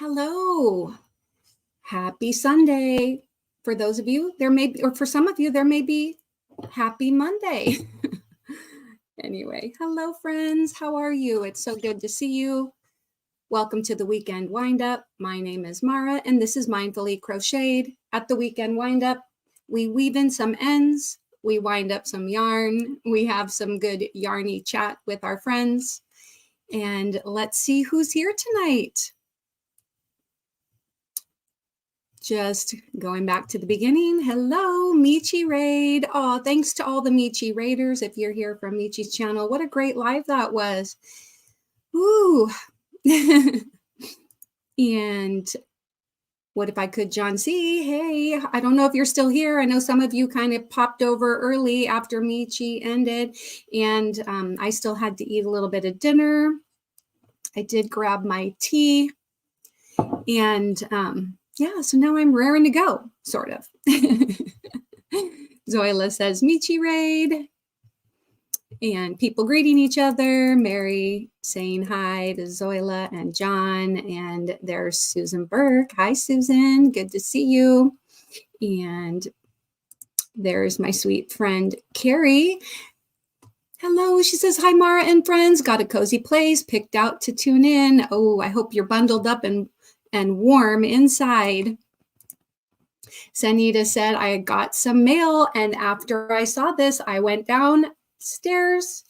Hello. Happy Sunday. For those of you, there may be, or for some of you, there may be happy Monday. Anyway, hello, friends. How are you? It's so good to see you. Welcome to the Weekend Wind-Up. My name is Mara, and this is Mindfully Crocheted. At the Weekend Wind-Up, we weave in some ends, we wind up some yarn, we have some good yarny chat with our friends, and let's see who's here tonight. Just going back to the beginning. Hello, Michi Raid. Oh, thanks to all the Michi Raiders. If you're here from Michi's channel, what a great live that was. Ooh. And what if I could, John C? Hey, I don't know if you're still here. I know some of you kind of popped over early after Michi ended, and I still had to eat a little bit of dinner. I did grab my tea, and yeah, so now I'm raring to go, sort of. Zoila says, Michi Raid. And people greeting each other. Mary saying hi to Zoila and John. And there's Susan Burke. Hi, Susan. Good to see you. And there's my sweet friend, Carrie. Hello, she says, hi, Mara and friends. Got a cozy place picked out to tune in. Oh, I hope you're bundled up and warm inside. Sanita said, I got some mail, and after I saw this, I went downstairs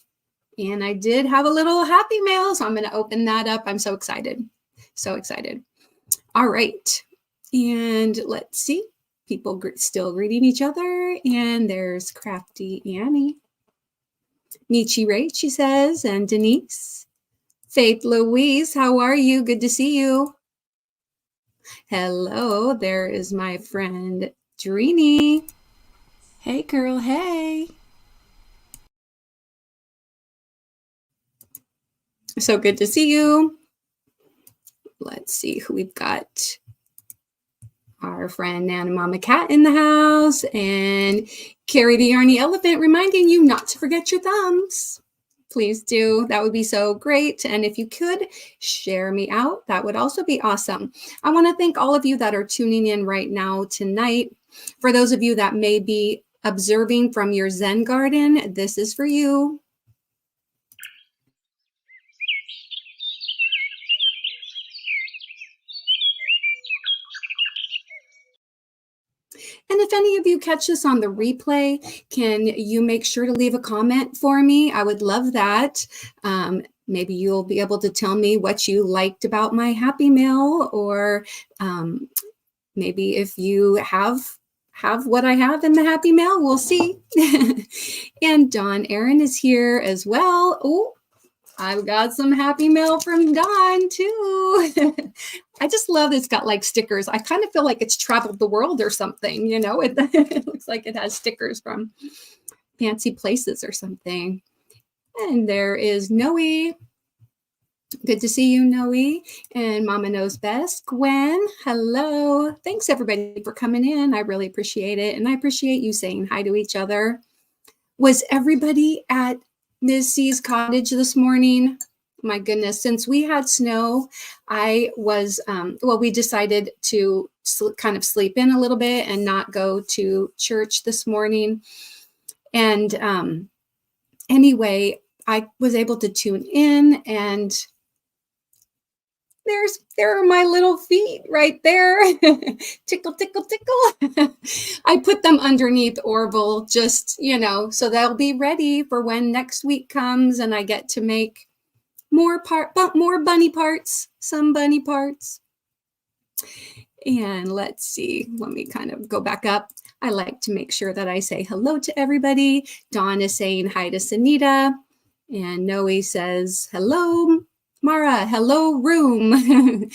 and I did have a little happy mail, so I'm going to open that up. I'm so excited. So excited. All right. And let's see. People still greeting each other. And there's Crafty Annie. Michi Ray, she says, and Denise. Faith Louise, how are you? Good to see you. Hello, there is my friend Drini. Hey girl, hey. So good to see you. Let's see who we've got. Our friend Nana Mama Cat in the house, and Carrie the Yarny Elephant reminding you not to forget your thumbs. Please do. That would be so great. And if you could share me out, that would also be awesome. I want to thank all of you that are tuning in right now tonight. For those of you that may be observing from your Zen garden, this is for you. And if any of you catch this on the replay, can you make sure to leave a comment for me? I would love that. Maybe you'll be able to tell me what you liked about my happy mail, or maybe if you have what I have in the happy mail, we'll see. And Dawn Aaron is here as well. Oh, I've got some happy mail from Dawn too. I just love it's got like stickers. I kind of feel like it's traveled the world or something, you know, it looks like it has stickers from fancy places or something. And there is Noe. Good to see you, Noe. And Mama Knows Best. Gwen, hello. Thanks everybody for coming in. I really appreciate it. And I appreciate you saying hi to each other. Was everybody at Ms. C's cottage this morning? My goodness, since we had snow, I was, we decided to kind of sleep in a little bit and not go to church this morning. And anyway, I was able to tune in, and there are my little feet right there. Tickle, tickle, tickle. I put them underneath Orville just, you know, so they'll be ready for when next week comes and I get to make more bunny parts, some bunny parts. And let's see, let me kind of go back up. I like to make sure that I say hello to everybody. Dawn is saying hi to Sanita, and Noe says hello. Mara, hello room.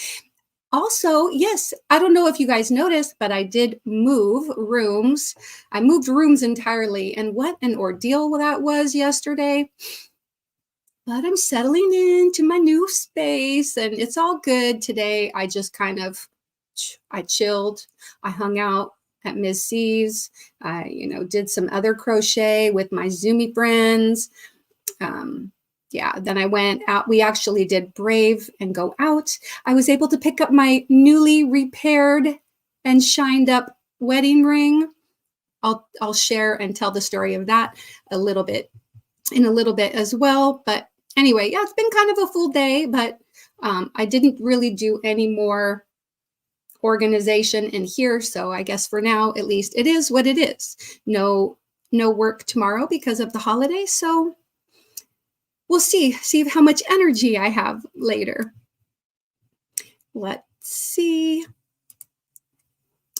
Also, yes, I don't know if you guys noticed, but I did move rooms. I moved rooms entirely, and what an ordeal that was yesterday. But I'm settling into my new space, and it's all good today. I just kind of, I chilled. I hung out at Ms. C's. I, did some other crochet with my Zoomy friends. yeah, then I went out. We actually did Brave and go out. I was able to pick up my newly repaired and shined up wedding ring. I'll share and tell the story of that in a little bit as well. But anyway, yeah, it's been kind of a full day, but I didn't really do any more organization in here. So I guess for now, at least, it is what it is. No work tomorrow because of the holiday. So we'll see how much energy I have later. Let's see.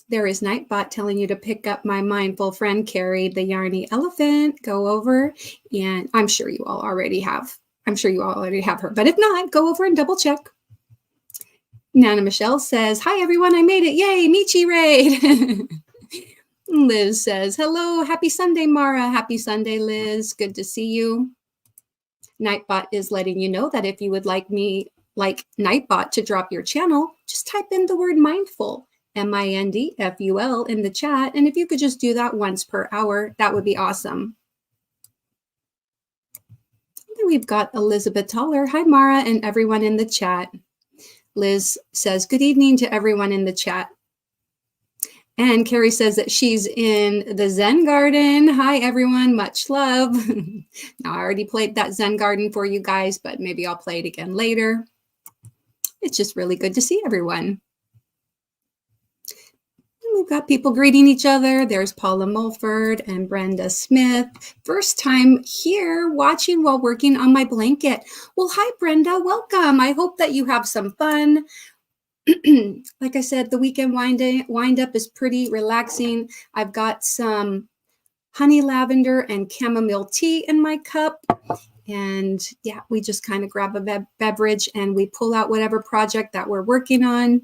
There is Nightbot telling you to pick up my mindful friend, Carrie, the Yarny Elephant. Go over, and I'm sure you all already have. I'm sure you all already have her. But if not, go over and double check. Nana Michelle says, hi, everyone. I made it. Yay, Michi Raid. Liz says, hello. Happy Sunday, Mara. Happy Sunday, Liz. Good to see you. Nightbot is letting you know that if you would like me, like Nightbot, to drop your channel, just type in the word mindful, MINDFUL, in the chat. And if you could just do that once per hour, that would be awesome. Then we've got Elizabeth Toller. Hi, Mara, and everyone in the chat. Liz says, good evening to everyone in the chat. And Carrie says that she's in the Zen Garden. Hi, everyone. Much love. Now, I already played that Zen Garden for you guys, but maybe I'll play it again later. It's just really good to see everyone. And we've got people greeting each other. There's Paula Mulford and Brenda Smith. First time here watching while working on my blanket. Well, hi, Brenda. Welcome. I hope that you have some fun. Like I said, the weekend wind up is pretty relaxing. I've got some honey lavender and chamomile tea in my cup. And yeah, we just kind of grab a beverage and we pull out whatever project that we're working on.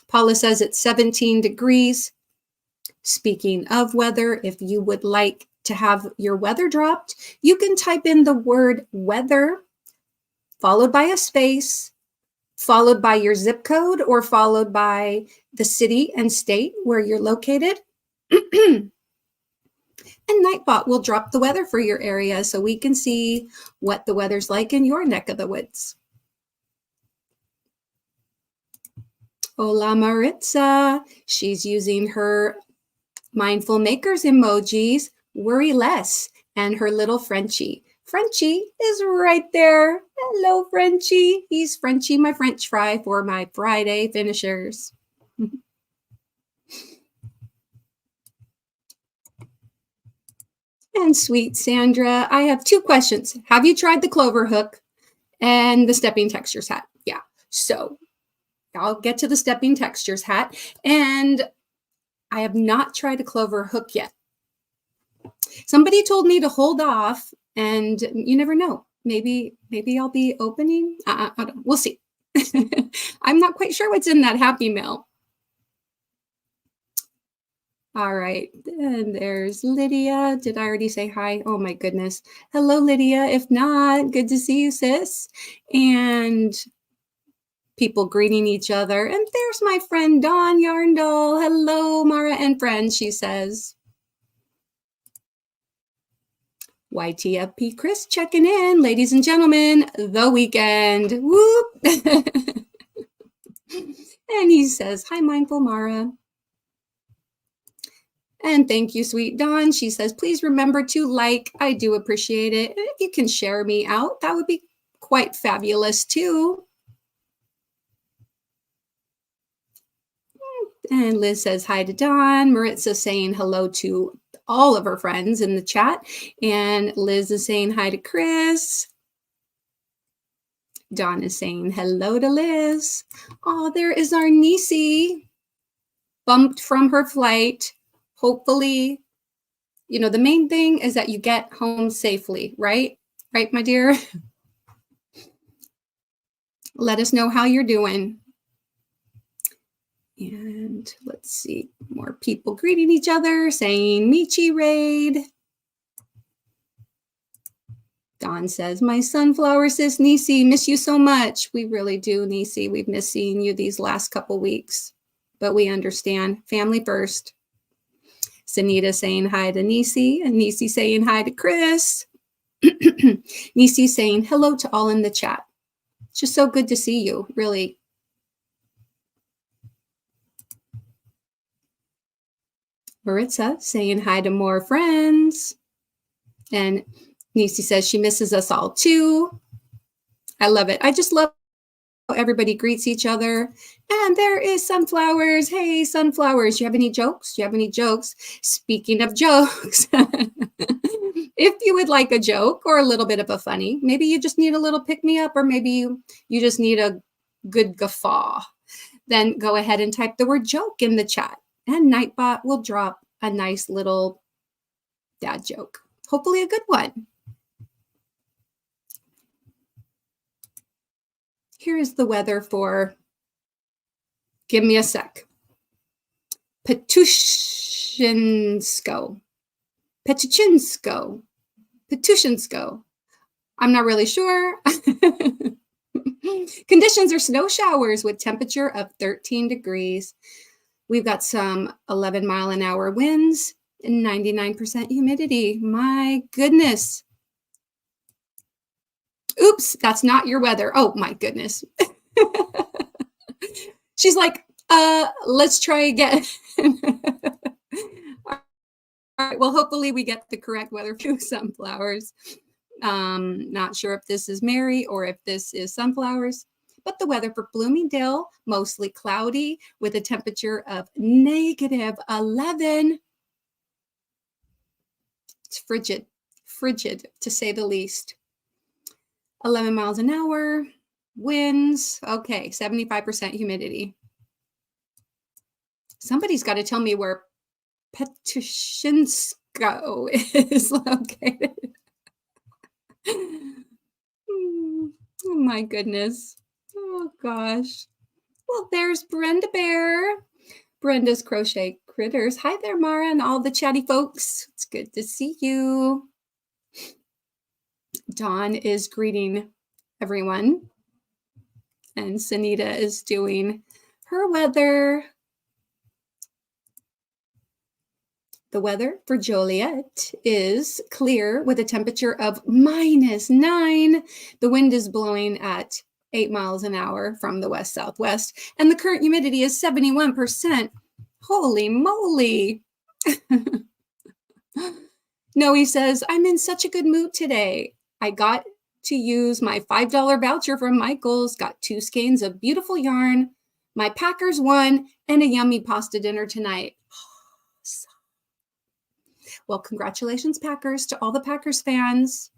Paula says it's 17 degrees. Speaking of weather, if you would like to have your weather dropped, you can type in the word weather, followed by a space, followed by your zip code, or followed by the city and state where you're located. And Nightbot will drop the weather for your area so we can see what the weather's like in your neck of the woods. Hola, Maritza. She's using her Mindful Makers emojis, worry less, and her little Frenchie. Frenchie is right there. Hello, Frenchie. He's Frenchie, my French fry for my Friday finishers. And sweet Sandra, I have two questions. Have you tried the clover hook and the stepping textures hat? Yeah. So I'll get to the stepping textures hat. And I have not tried a clover hook yet. Somebody told me to hold off, and you never know. Maybe I'll be opening. We'll see. I'm not quite sure what's in that Happy Mail. All right, and there's Lydia. Did I already say hi? Oh my goodness. Hello, Lydia. If not, good to see you, sis. And people greeting each other. And there's my friend Dawn Yarndall. Hello, Mara and friends, she says. YTFP Chris checking in. Ladies and gentlemen, the weekend. Whoop. And he says, hi, Mindful Mara. And thank you, sweet Dawn. She says, please remember to like. I do appreciate it. And if you can share me out, that would be quite fabulous too. And Liz says hi to Dawn. Maritza saying hello to all of her friends in the chat. And Liz is saying hi to Chris. Dawn is saying hello to Liz. Oh, there is our Nisi, bumped from her flight. Hopefully, you know, the main thing is that you get home safely, right? Right, my dear? Let us know how you're doing. And let's see, more people greeting each other, saying Michi Raid. Dawn says, my sunflower sis, Nisi, miss you so much. We really do, Nisi. We've missed seeing you these last couple weeks, but we understand. Family first. Sanita saying hi to Nisi, and Nisi saying hi to Chris. Nisi saying hello to all in the chat. It's just so good to see you, really. Maritza saying hi to more friends. And Nisi says she misses us all too. I love it. I just love how everybody greets each other. And there is Sunflowers. Hey, Sunflowers, you have any jokes? Do you have any jokes? Speaking of jokes, if you would like a joke or a little bit of a funny, maybe you just need a little pick-me-up, or maybe you just need a good guffaw, then go ahead and type the word joke in the chat, and Nightbot will drop a nice little dad joke. Hopefully a good one. Here is the weather for, give me a sec, Petushinsko. I'm not really sure. Conditions are snow showers with temperature of 13 degrees. We've got some 11-mile-an-hour winds and 99% humidity. My goodness. Oops, that's not your weather. Oh, my goodness. She's like, let's try again. All right, well, hopefully we get the correct weather for Sunflowers. Not sure if this is Mary or if this is Sunflowers, but the weather for Bloomingdale, mostly cloudy with a temperature of -11. It's frigid to say the least. 11 miles an hour, winds, okay, 75% humidity. Somebody's got to tell me where Petushinsko is located. Oh my goodness. Oh gosh. Well, there's Brenda Bear. Brenda's Crochet Critters. Hi there, Mara, and all the chatty folks. It's good to see you. Dawn is greeting everyone. And Sunita is doing her weather. The weather for Joliet is clear with a temperature of -9. The wind is blowing at 8 miles an hour from the west-southwest, and the current humidity is 71%. Holy moly. Noe says, I'm in such a good mood today. I got to use my $5 voucher from Michael's, got 2 skeins of beautiful yarn. My Packers won, and a yummy pasta dinner tonight. Well, congratulations, Packers, to all the Packers fans.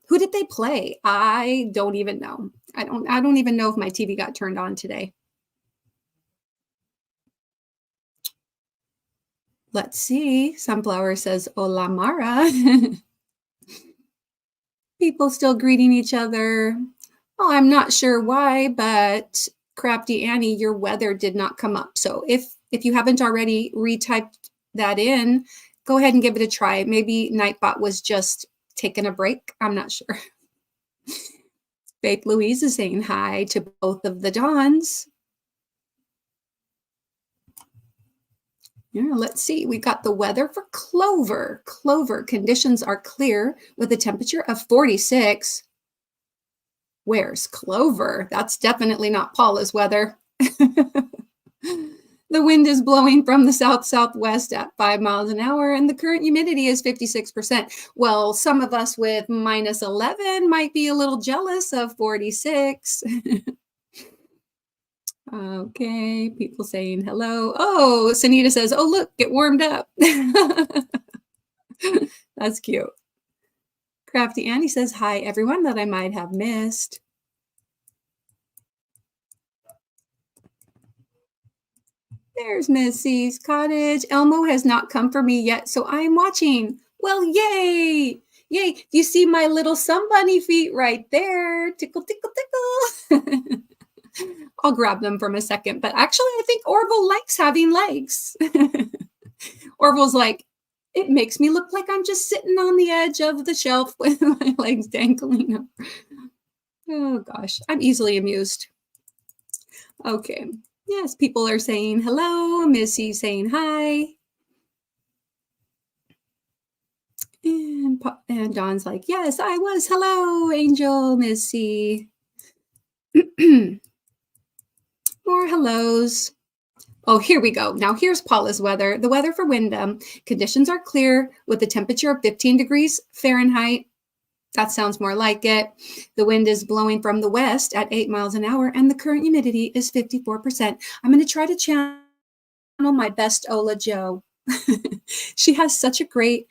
Who did they play? I don't even know. I don't even know if my TV got turned on today. Let's see. Sunflower says, Hola, Mara. People still greeting each other. Oh, I'm not sure why, but Crafty Annie, your weather did not come up. So if you haven't already retyped that in, go ahead and give it a try. Maybe Nightbot was just taking a break. I'm not sure. Faith Louise is saying hi to both of the Dawns. Yeah, let's see. We got the weather for Clover. Clover conditions are clear with a temperature of 46. Where's Clover? That's definitely not Paula's weather. The wind is blowing from the south-southwest at 5 miles an hour, and the current humidity is 56%. Well, some of us with -11 might be a little jealous of 46. Okay, people saying hello. Oh, Sunita says, oh, look, get warmed up. That's cute. Crafty Annie says, hi, everyone that I might have missed. There's Missy's cottage. Elmo has not come for me yet, so I am watching. Well, yay! Yay! You see my little sun bunny feet right there. Tickle, tickle, tickle. I'll grab them from a second, but actually I think Orville likes having legs. Orville's like, it makes me look like I'm just sitting on the edge of the shelf with my legs dangling up. Oh gosh, I'm easily amused. Okay. Yes, people are saying hello. Missy saying hi. And Dawn's like, yes, I was. Hello, Angel, Missy. More hellos. Oh, here we go. Now here's Paula's weather. The weather for Wyndham. Conditions are clear with a temperature of 15 degrees Fahrenheit. That sounds more like it. The wind is blowing from the west at 8 miles an hour, and the current humidity is 54%. I'm going to try to channel my best Ola Joe. She has such a great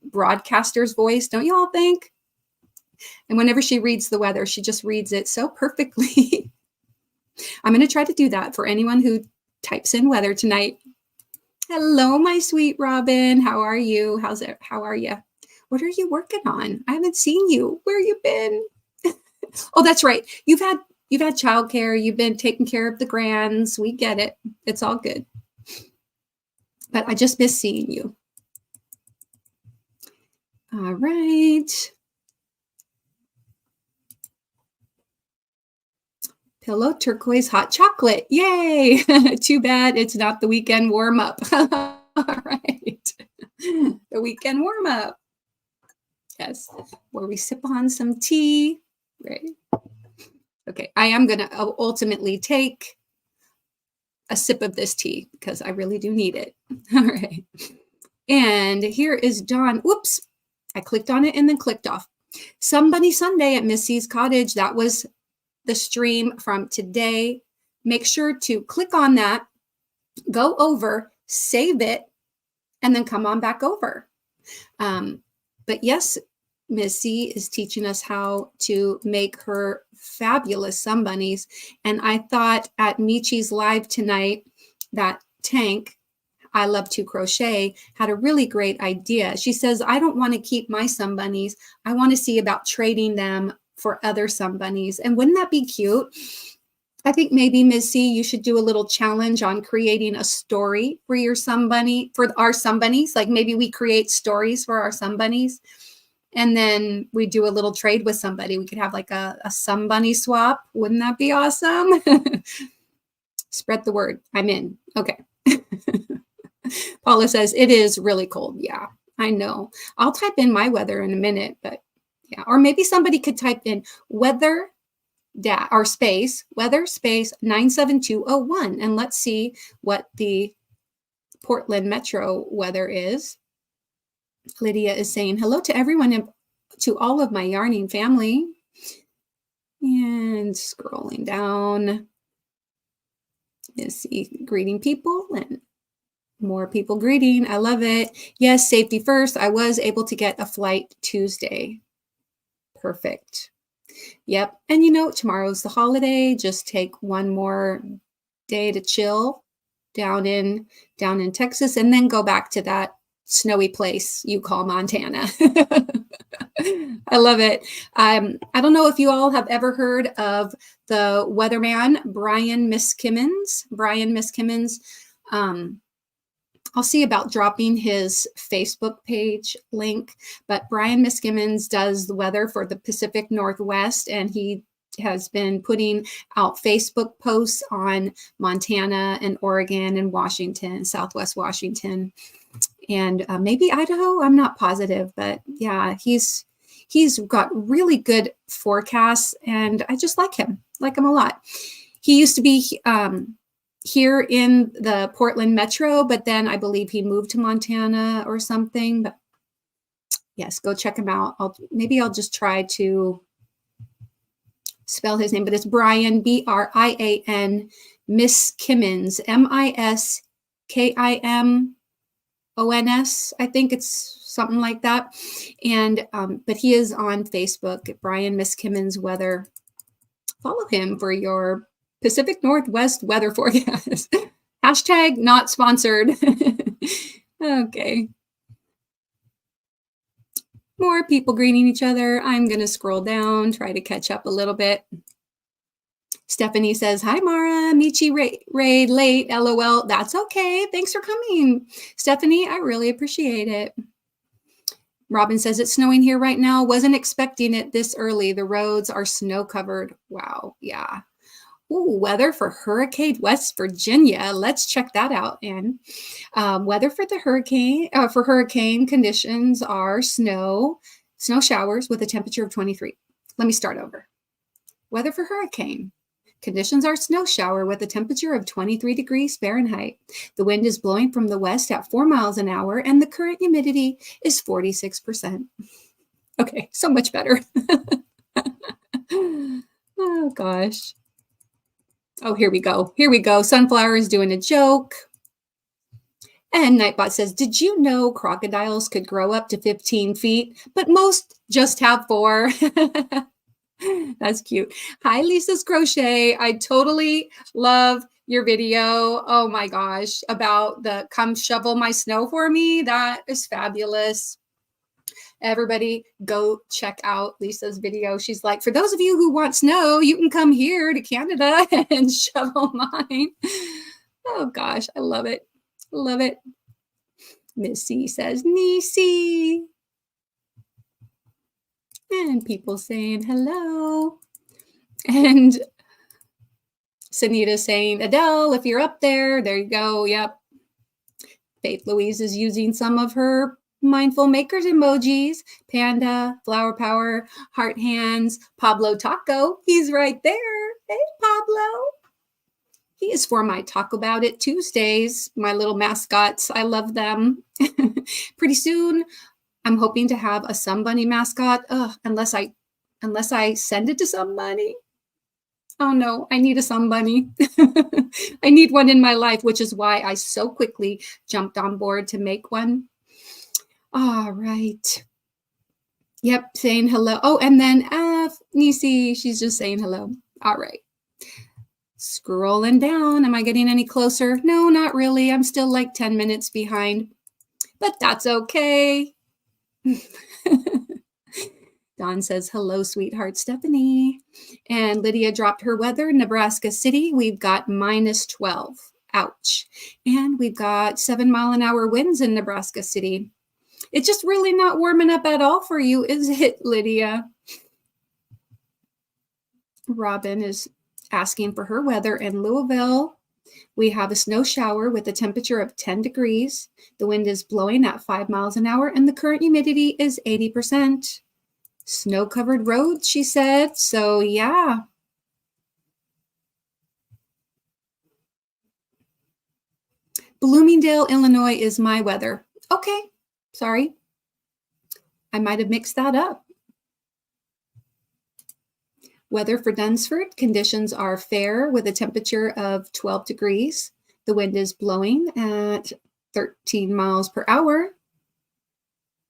broadcaster's voice, don't you all think? And whenever she reads the weather, she just reads it so perfectly. I'm going to try to do that for anyone who types in weather tonight. Hello, my sweet Robin. How are you? How's it? How are you? What are you working on? I haven't seen you. Where you been? Oh, that's right. You've had childcare. You've been taking care of the grands. We get it. It's all good. But I just miss seeing you. All right. Pillow turquoise hot chocolate. Yay. Too bad it's not the weekend warm up. All right. The weekend warm up. Yes. Where we sip on some tea. Right. Okay. I am going to ultimately take a sip of this tea because I really do need it. All right. And here is Dawn. Whoops. I clicked on it and then clicked off. Somebody Sunday at Missy's Cottage. That was the stream from today. Make sure to click on that, go over, save it, and then come on back over. But yes, Missy is teaching us how to make her fabulous sunbunnies. And I thought at Michi's live tonight that Tank, I Love to Crochet, had a really great idea. She says, I don't want to keep my sunbunnies. I want to see about trading them for other sunbunnies. And wouldn't that be cute? I think maybe, Missy, you should do a little challenge on creating a story for your sunbunny, for our sunbunnies. Like maybe we create stories for our sunbunnies, and then we do a little trade with somebody. We could have like a sunbunny swap. Wouldn't that be awesome? Spread the word. I'm in. Okay. Paula says, it is really cold. Yeah, I know. I'll type in my weather in a minute, but yeah. Or maybe somebody could type in weather space 97201, and let's see what the Portland metro weather is. Lydia is saying hello to everyone and to all of my yarning family. And scrolling down, you see greeting people and more people greeting. I love it. Yes, safety first. I was able to get a flight Tuesday. Perfect. Yep. And you know, tomorrow's the holiday. Just take one more day to chill down in Texas, and then go back to that snowy place you call Montana. I love it. I don't know if you all have ever heard of the weatherman, Brian Miskimmins. I'll see about dropping his Facebook page link, but Brian Miskimmins does the weather for the Pacific Northwest, and he has been putting out Facebook posts on Montana and Oregon and Washington, Southwest Washington, and maybe Idaho. I'm not positive, but yeah, he's got really good forecasts, and I just like him a lot. He used to be here in the Portland metro, but then I believe he moved to Montana or something. But yes, go check him out. Maybe I'll just try to spell his name, but it's Brian, Brian Miskimmins, Miskimons. I think it's something like that. And but he is on Facebook, Brian Miskimmins Weather. Follow him for your Pacific Northwest weather forecast. Hashtag not sponsored. Okay. More people greeting each other. I'm going to scroll down, try to catch up a little bit. Stephanie says, hi, Mara. Michi Raid late. LOL. That's okay. Thanks for coming. Stephanie, I really appreciate it. Robin says, it's snowing here right now. Wasn't expecting it this early. The roads are snow covered. Wow. Yeah. Ooh, weather for Hurricane West Virginia. Let's check that out. And weather for the hurricane conditions are snow showers with a temperature of 23. Let me start over. Weather for hurricane. Conditions are snow shower with a temperature of 23 degrees Fahrenheit. The wind is blowing from the west at 4 miles an hour, and the current humidity is 46%. Okay, so much better. Oh, gosh. Oh, here we go. Here we go. Sunflower is doing a joke. And Nightbot says, did you know crocodiles could grow up to 15 feet, but most just have 4? That's cute. Hi, Lisa's Crochet. I totally love your video. Oh my gosh, about the come shovel my snow for me. That is fabulous. Everybody go check out Lisa's video. She's like, for those of you who want snow, you can come here to Canada and shovel mine. Oh gosh, I love it. Love it. Missy says, Nisi. And people saying hello. And Sanita saying, Adele, if you're up there, there you go. Yep. Faith Louise is using some of her mindful makers emojis. Panda, flower power, heart hands, Pablo Taco. He's right there. Hey, Pablo. He is for my Talk About It Tuesdays, my little mascots. I love them. Pretty soon, I'm hoping to have a Sun Bunny mascot. Unless I send it to somebody. Oh no, I need a Sun Bunny. I need one in my life, which is why I so quickly jumped on board to make one. All right. Yep, saying hello. Oh, and then Nisi, she's just saying hello. All right. Scrolling down. Am I getting any closer? No, not really. I'm still like 10 minutes behind, but that's okay. Dawn says, hello, sweetheart Stephanie. And Lydia dropped her weather. Nebraska City, we've got -12. Ouch. And we've got 7-mile-an-hour winds in Nebraska City. It's just really not warming up at all for you, is it, Lydia? Robin is asking for her weather in Louisville. We have a snow shower with a temperature of 10 degrees. The wind is blowing at 5 miles an hour, and the current humidity is 80%. Snow-covered roads, she said. So, yeah. Bloomingdale, Illinois is my weather. Okay, sorry. I might have mixed that up. Weather for Dunsford, conditions are fair with a temperature of 12 degrees. The wind is blowing at 13 miles per hour.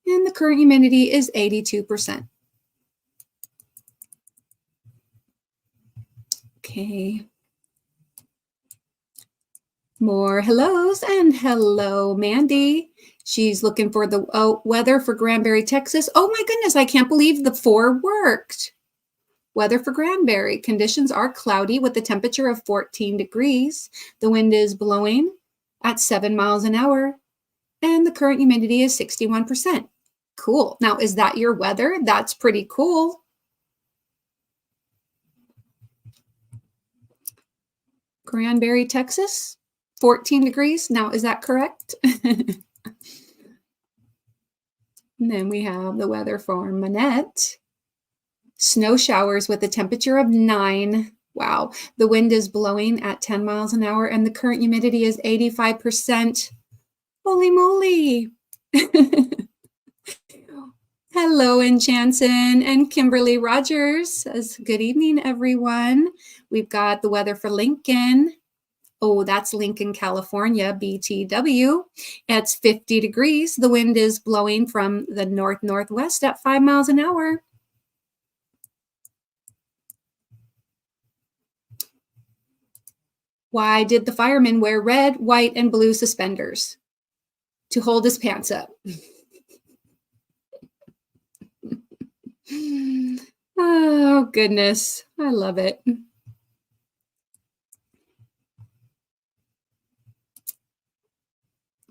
And the current humidity is 82%. Okay. More hellos, and hello, Mandy. She's looking for the weather for Granbury, Texas. Oh my goodness, I can't believe the 4 worked. Weather for Granbury. Conditions are cloudy with a temperature of 14 degrees. The wind is blowing at 7 miles an hour, and the current humidity is 61%. Cool. Now, is that your weather? That's pretty cool. Granbury, Texas, 14 degrees. Now, is that correct? And then we have the weather for Manette. Snow showers with a temperature of 9. Wow. The wind is blowing at 10 miles an hour, and the current humidity is 85%. Holy moly. Hello, Enchanson, and Kimberly Rogers says, good evening, everyone. We've got the weather for Lincoln. Oh, that's Lincoln, California, BTW. It's 50 degrees. The wind is blowing from the north-northwest at 5 miles an hour. Why did the fireman wear red, white, and blue suspenders? To hold his pants up. Oh, goodness. I love it.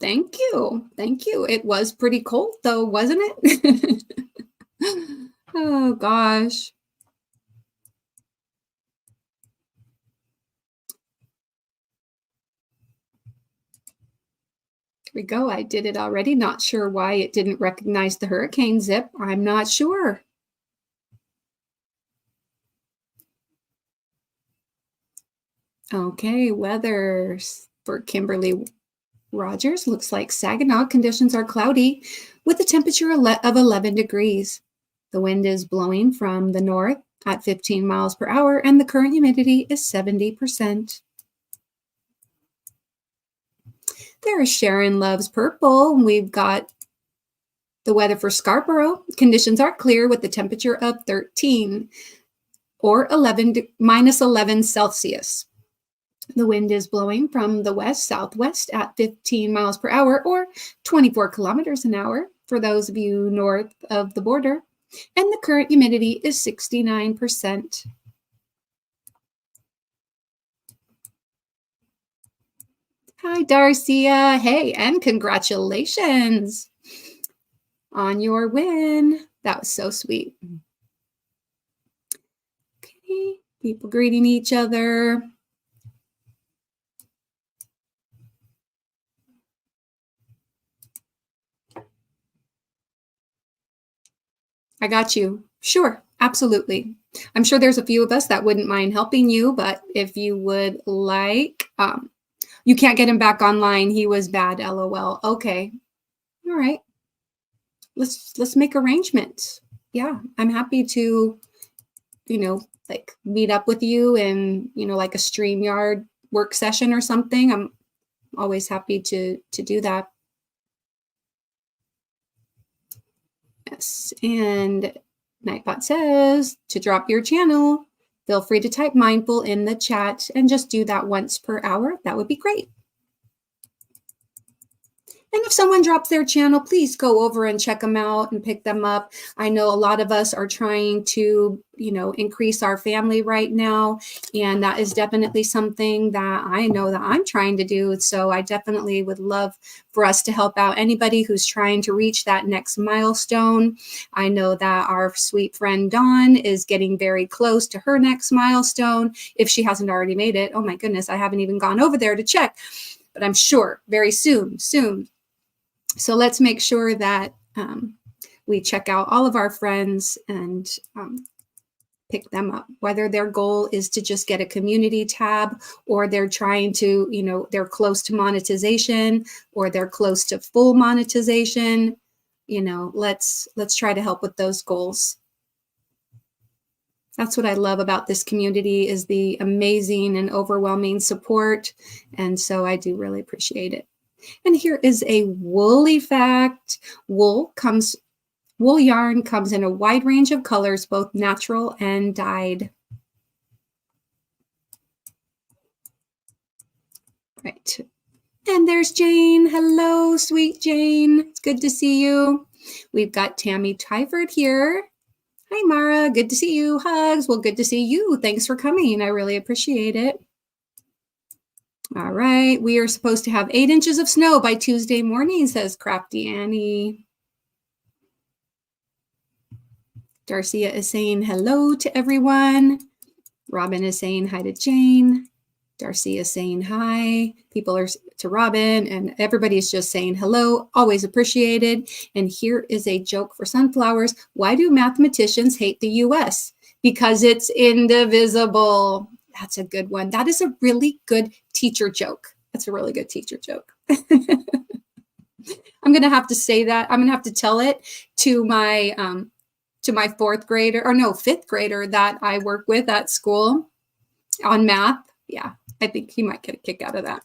Thank you. Thank you. It was pretty cold, though, wasn't it? Oh, gosh. we go. I did it already. Not sure why it didn't recognize the hurricane zip. I'm not sure. Okay, weather for Kimberly Rogers. Looks like Saginaw conditions are cloudy with a temperature of 11 degrees. The wind is blowing from the north at 15 miles per hour and the current humidity is 70%. There's Sharon Loves Purple. We've got the weather for Scarborough. Conditions are clear with the temperature of 13 or minus 11 Celsius. The wind is blowing from the west-southwest at 15 miles per hour or 24 kilometers an hour for those of you north of the border. And the current humidity is 69%. Hi, Darcia. Hey, and congratulations on your win. That was so sweet. Okay, people greeting each other. I got you. Sure, absolutely. I'm sure there's a few of us that wouldn't mind helping you, but if you would like, you can't get him back online. He was bad, LOL. Okay. All right. Let's make arrangements. Yeah, I'm happy to, like meet up with you and, like a StreamYard work session or something. I'm always happy to do that. Yes, and Nightbot says to drop your channel, feel free to type mindful in the chat and just do that once per hour. That would be great. And if someone drops their channel, please go over and check them out and pick them up. I know a lot of us are trying to, increase our family right now. And that is definitely something that I know that I'm trying to do. So I definitely would love for us to help out anybody who's trying to reach that next milestone. I know that our sweet friend Dawn is getting very close to her next milestone. If she hasn't already made it, oh my goodness, I haven't even gone over there to check, but I'm sure very soon. So let's make sure that we check out all of our friends and pick them up, whether their goal is to just get a community tab or they're trying to, they're close to monetization or they're close to full monetization. Let's try to help with those goals. That's what I love about this community is the amazing and overwhelming support. And so I do really appreciate it. And here is a woolly fact. Wool yarn comes in a wide range of colors, both natural and dyed. Right. And there's Jane. Hello, sweet Jane. It's good to see you. We've got Tammy Tyford here. Hi, Mara. Good to see you. Hugs. Well, good to see you. Thanks for coming. I really appreciate it. All right. We are supposed to have 8 inches of snow by Tuesday morning, says Crafty Annie. Darcia is saying hello to everyone. Robin is saying hi to Jane. Darcia is saying hi. People are to Robin and everybody's just saying hello. Always appreciated. And here is a joke for sunflowers. Why do mathematicians hate the US? Because it's indivisible. That's a good one. That is a really good teacher joke. That's a really good teacher joke. I'm going to have to say that. I'm going to have to tell it to my 4th grader, or no, 5th grader that I work with at school on math. Yeah, I think he might get a kick out of that.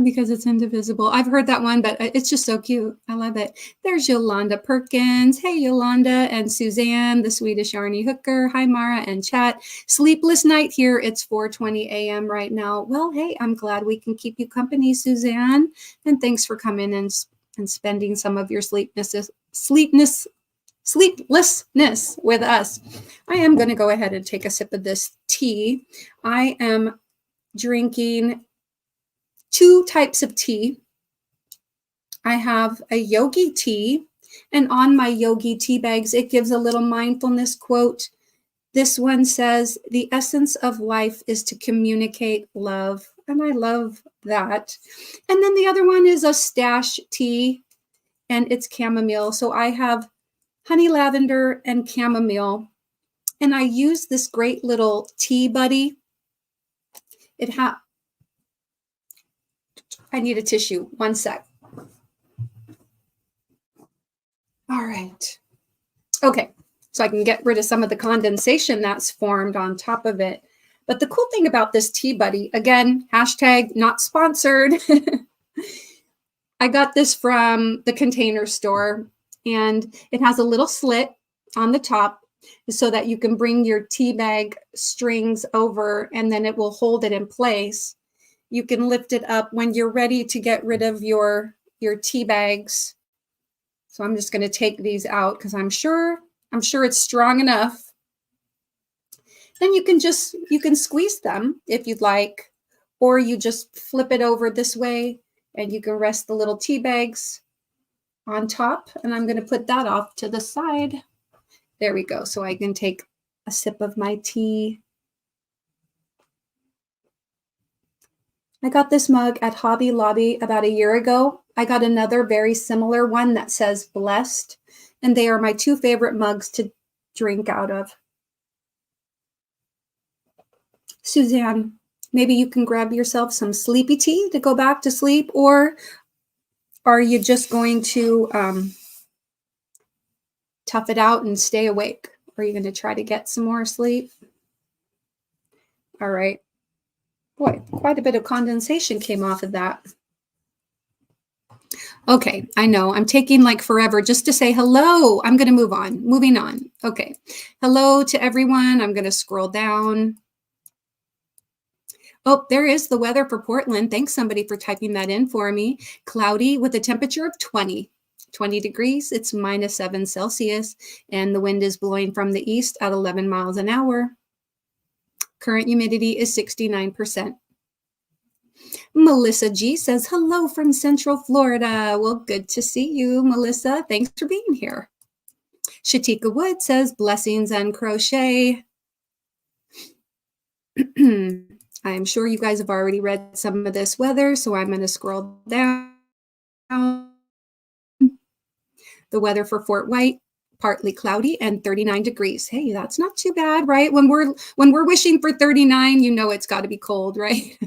Because it's indivisible. I've heard that one, but it's just so cute. I love it. There's Yolanda Perkins. Hey, Yolanda and Suzanne, the Swedish Yarny Hooker. Hi, Mara and chat. Sleepless night here. It's 4:20 a.m. right now. Well, hey, I'm glad we can keep you company, Suzanne. And thanks for coming and spending some of your sleeplessness with us. I am going to go ahead and take a sip of this tea. I am drinking 2 types of tea. I have a yogi tea, and on my yogi tea bags, it gives a little mindfulness quote. This one says, "The essence of life is to communicate love." and I love that. And then the other one is a stash tea, and it's chamomile. So I have honey lavender and chamomile, and I use this great little tea buddy. I need a tissue. One sec. All right. Okay. So I can get rid of some of the condensation that's formed on top of it. But the cool thing about this tea buddy, again, hashtag not sponsored. I got this from the Container Store, and it has a little slit on the top so that you can bring your tea bag strings over, and then it will hold it in place. You can lift it up when you're ready to get rid of your tea bags. So I'm just going to take these out because I'm sure it's strong enough. Then you can squeeze them if you'd like, or you just flip it over this way and you can rest the little tea bags on top. And I'm going to put that off to the side. There we go. So I can take a sip of my tea. I got this mug at Hobby Lobby about a year ago. I got another very similar one that says blessed, and they are my two favorite mugs to drink out of. Suzanne, maybe you can grab yourself some sleepy tea to go back to sleep, or are you just going to tough it out and stay awake? Or are you going to try to get some more sleep? All right. Boy, quite a bit of condensation came off of that. Okay, I know I'm taking like forever just to say hello. I'm going to move on, moving on. Okay, hello to everyone. I'm going to scroll down. Oh, there is the weather for Portland. Thanks somebody for typing that in for me. Cloudy with a temperature of 20 degrees. It's -7 Celsius, and the wind is blowing from the east at 11 miles an hour. Current humidity is 69%. Melissa G says, hello from Central Florida. Well, good to see you, Melissa. Thanks for being here. Shatika Wood says, blessings and crochet. I'm sure you guys have already read some of this weather, so I'm going to scroll down. The weather for Fort White, partly cloudy and 39 degrees. Hey, that's not too bad, right? When we're wishing for 39, you know it's got to be cold, right?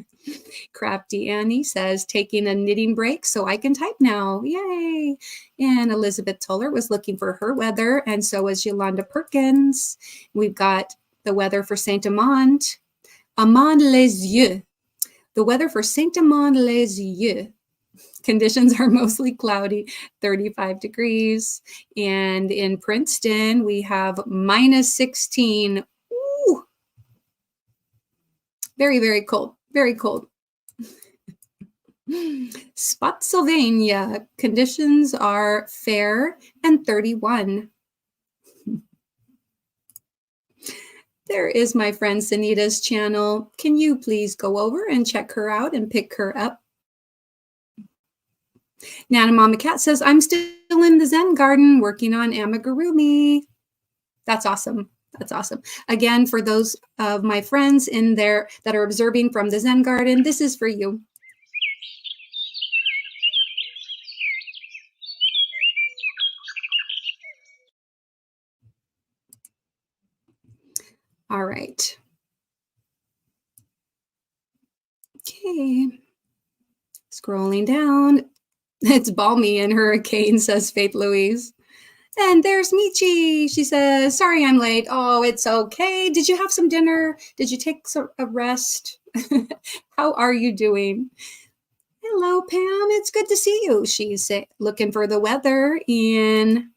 Crafty Annie says, taking a knitting break so I can type now. Yay. And Elizabeth Toller was looking for her weather, and so was Yolanda Perkins. We've got the weather for Saint-Amand. Amand-les-Yeux. The weather for Saint-Amand-les-Yeux. Conditions are mostly cloudy, 35 degrees. And in Princeton, we have -16. Ooh. Very, very cold. Very cold. Spotsylvania, conditions are fair and 31. There is my friend Sunita's channel. Can you please go over and check her out and pick her up? Nana Mama Cat says, I'm still in the Zen garden working on amigurumi. That's awesome. That's awesome. Again, for those of my friends in there that are observing from the Zen garden, this is for you. All right. Okay. Scrolling down. It's balmy in Hurricane, says Faith Louise. And there's Michi. She says, sorry I'm late. Oh, it's okay. Did you have some dinner? Did you take a rest? How are you doing? Hello, Pam. It's good to see you. She's looking for the weather in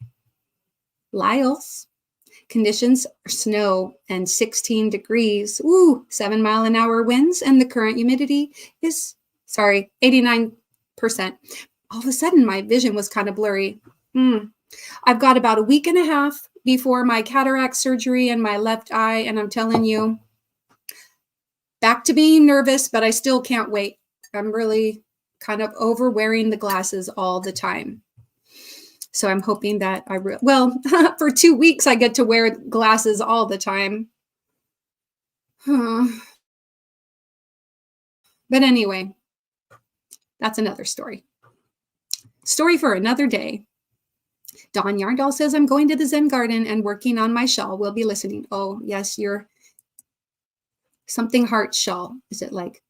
Lyles. Conditions are snow and 16 degrees. Ooh, 7-mile-an-hour winds, and the current humidity is, 89%. All of a sudden, my vision was kind of blurry. I've got about a week and a half before my cataract surgery in my left eye, and I'm telling you, back to being nervous, but I still can't wait. I'm really kind of over wearing the glasses all the time. So I'm hoping that for 2 weeks, I get to wear glasses all the time. But anyway, that's another story. Story for another day. Dawn Yarndall says, I'm going to the Zen garden and working on my shawl. We'll be listening. Oh, yes, your something hearts shawl. Is it like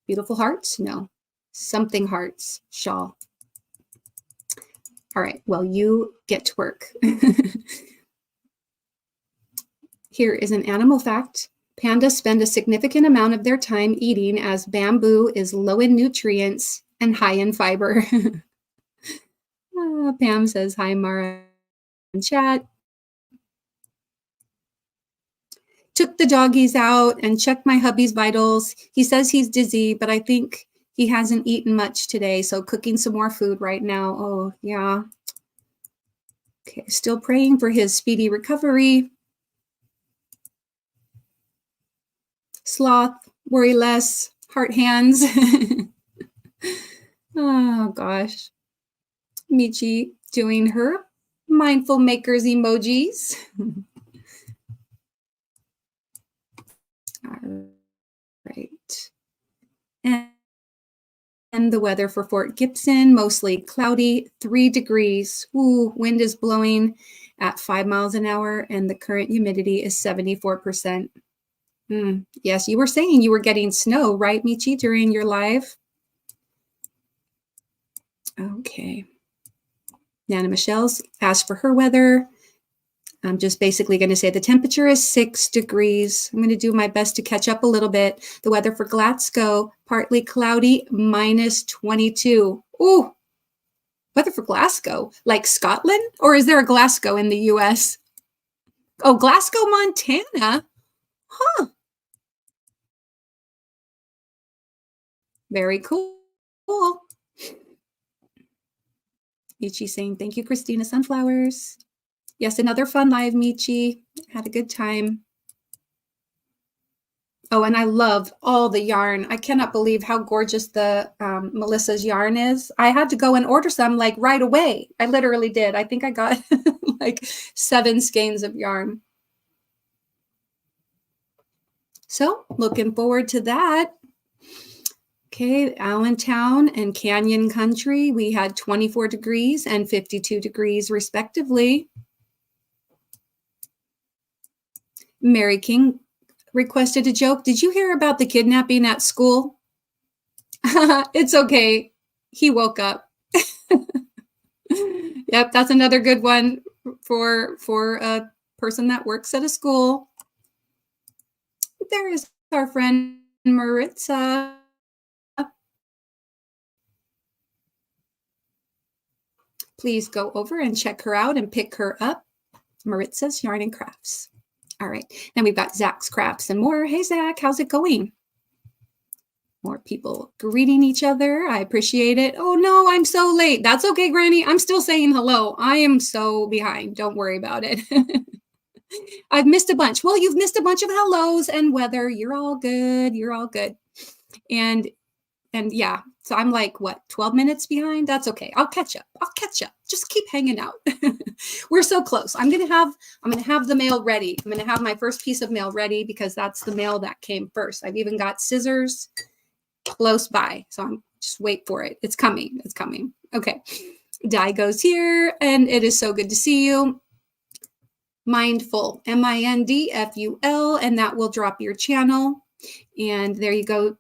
beautiful hearts? No, something hearts shawl. All right, well, you get to work. Here is an animal fact. Pandas spend a significant amount of their time eating as bamboo is low in nutrients and high in fiber. Pam says, hi, Mara in chat. Took the doggies out and checked my hubby's vitals. He says he's dizzy, but I think he hasn't eaten much today, so cooking some more food right now. Oh, yeah. Okay, still praying for his speedy recovery. Sloth, worry less, heart hands. Oh, gosh. Michi doing her mindful makers emojis. All right. And the weather for Fort Gibson, mostly cloudy, 3 degrees. Ooh, wind is blowing at 5 miles an hour, and the current humidity is 74%. Yes, you were saying you were getting snow, right, Michi, during your live? Okay. Nana Michelle's asked for her weather. I'm just basically going to say the temperature is 6 degrees. I'm going to do my best to catch up a little bit. The weather for Glasgow, partly cloudy, -22. Ooh, weather for Glasgow, like Scotland? Or is there a Glasgow in the US? Oh, Glasgow, Montana? Huh. Very cool. Michi saying, thank you, Christina Sunflowers. Yes, another fun live, Michi. Had a good time. Oh, and I love all the yarn. I cannot believe how gorgeous the Melissa's yarn is. I had to go and order some like right away. I literally did. I think I got like 7 skeins of yarn. So looking forward to that. Okay, Allentown and Canyon Country, we had 24 degrees and 52 degrees respectively. Mary King requested a joke. Did you hear about the kidnapping at school? It's okay. He woke up. Yep, that's another good one for a person that works at a school. There is our friend Maritza. Please go over and check her out and pick her up. Maritza's Yarn and Crafts. All right, then we've got Zach's Crafts and More. Hey, Zach, how's it going? More people greeting each other. I appreciate it. Oh, no, I'm so late. That's okay, Granny. I'm still saying hello. I am so behind. Don't worry about it. I've missed a bunch. Well, you've missed a bunch of hellos and weather. You're all good. You're all good. And yeah, so I'm like, what, 12 minutes behind? That's okay. I'll catch up. I'll catch up. Just keep hanging out. We're so close. I'm gonna have the mail ready. I'm gonna have my first piece of mail ready because that's the mail that came first. I've even got scissors close by. So I'm just wait for it. It's coming. It's coming. Okay. Di goes here, and it is so good to see you. Mindful, MINDFUL, and that will drop your channel. And there you go.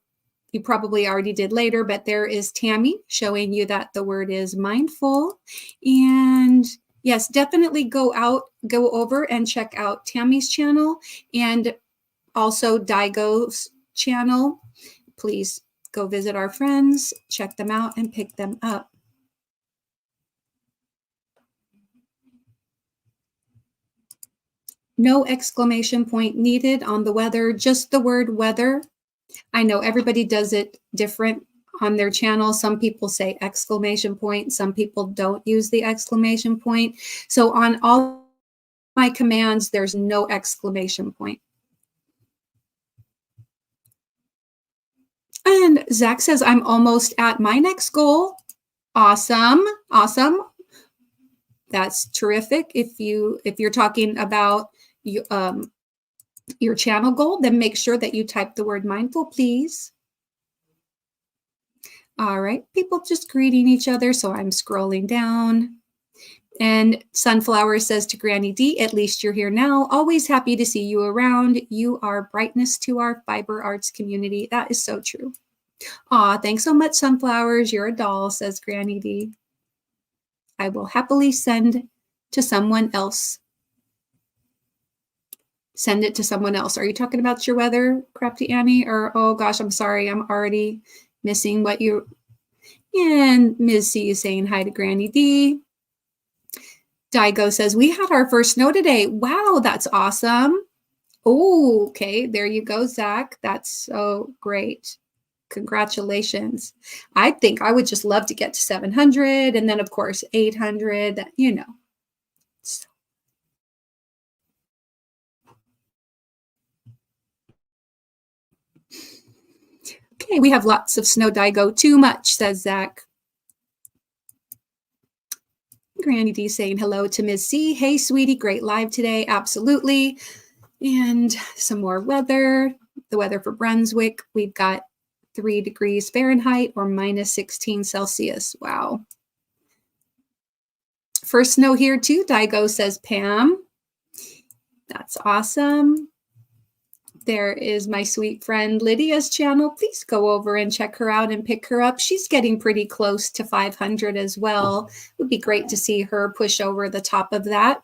You probably already did later, but there is Tammy showing you that the word is mindful. And yes, definitely go over and check out Tammy's channel and also Daigo's channel. Please go visit our friends, check them out, and pick them up. No exclamation point needed on the weather, just the word weather. I know everybody does it different on their channel. Some people say exclamation point. Some people don't use the exclamation point. So on all my commands, there's no exclamation point. And Zach says, I'm almost at my next goal. Awesome. Awesome. That's terrific. If you're talking about your channel goal, then make sure that you type the word mindful, please. All right, people just greeting each other, so I'm scrolling down. And Sunflower says to Granny D, at least you're here now. Always happy to see you around. You are brightness to our fiber arts community. That is so true. Aw, thanks so much, Sunflowers. You're a doll, says Granny D. I will happily send to someone else. Send it to someone else. Are you talking about your weather, Crafty Annie? Or, oh gosh, I'm sorry. I'm already missing what you... And Ms. C is saying hi to Granny D. Daigo says, we had our first snow today. Wow, that's awesome. Oh, okay. There you go, Zach. That's so great. Congratulations. I think I would just love to get to 700 and then, of course, 800, you know. So. Okay, we have lots of snow, Daigo. Too much, says Zach. Granny D saying hello to Ms. C. Hey, sweetie, great live today. Absolutely. And some more weather. The weather for Brunswick. We've got 3 degrees Fahrenheit or minus 16 Celsius. Wow. First snow here too, Daigo, says Pam. That's awesome. There is my sweet friend Lydia's channel. Please go over and check her out and pick her up. She's getting pretty close to 500 as well. It would be great to see her push over the top of that.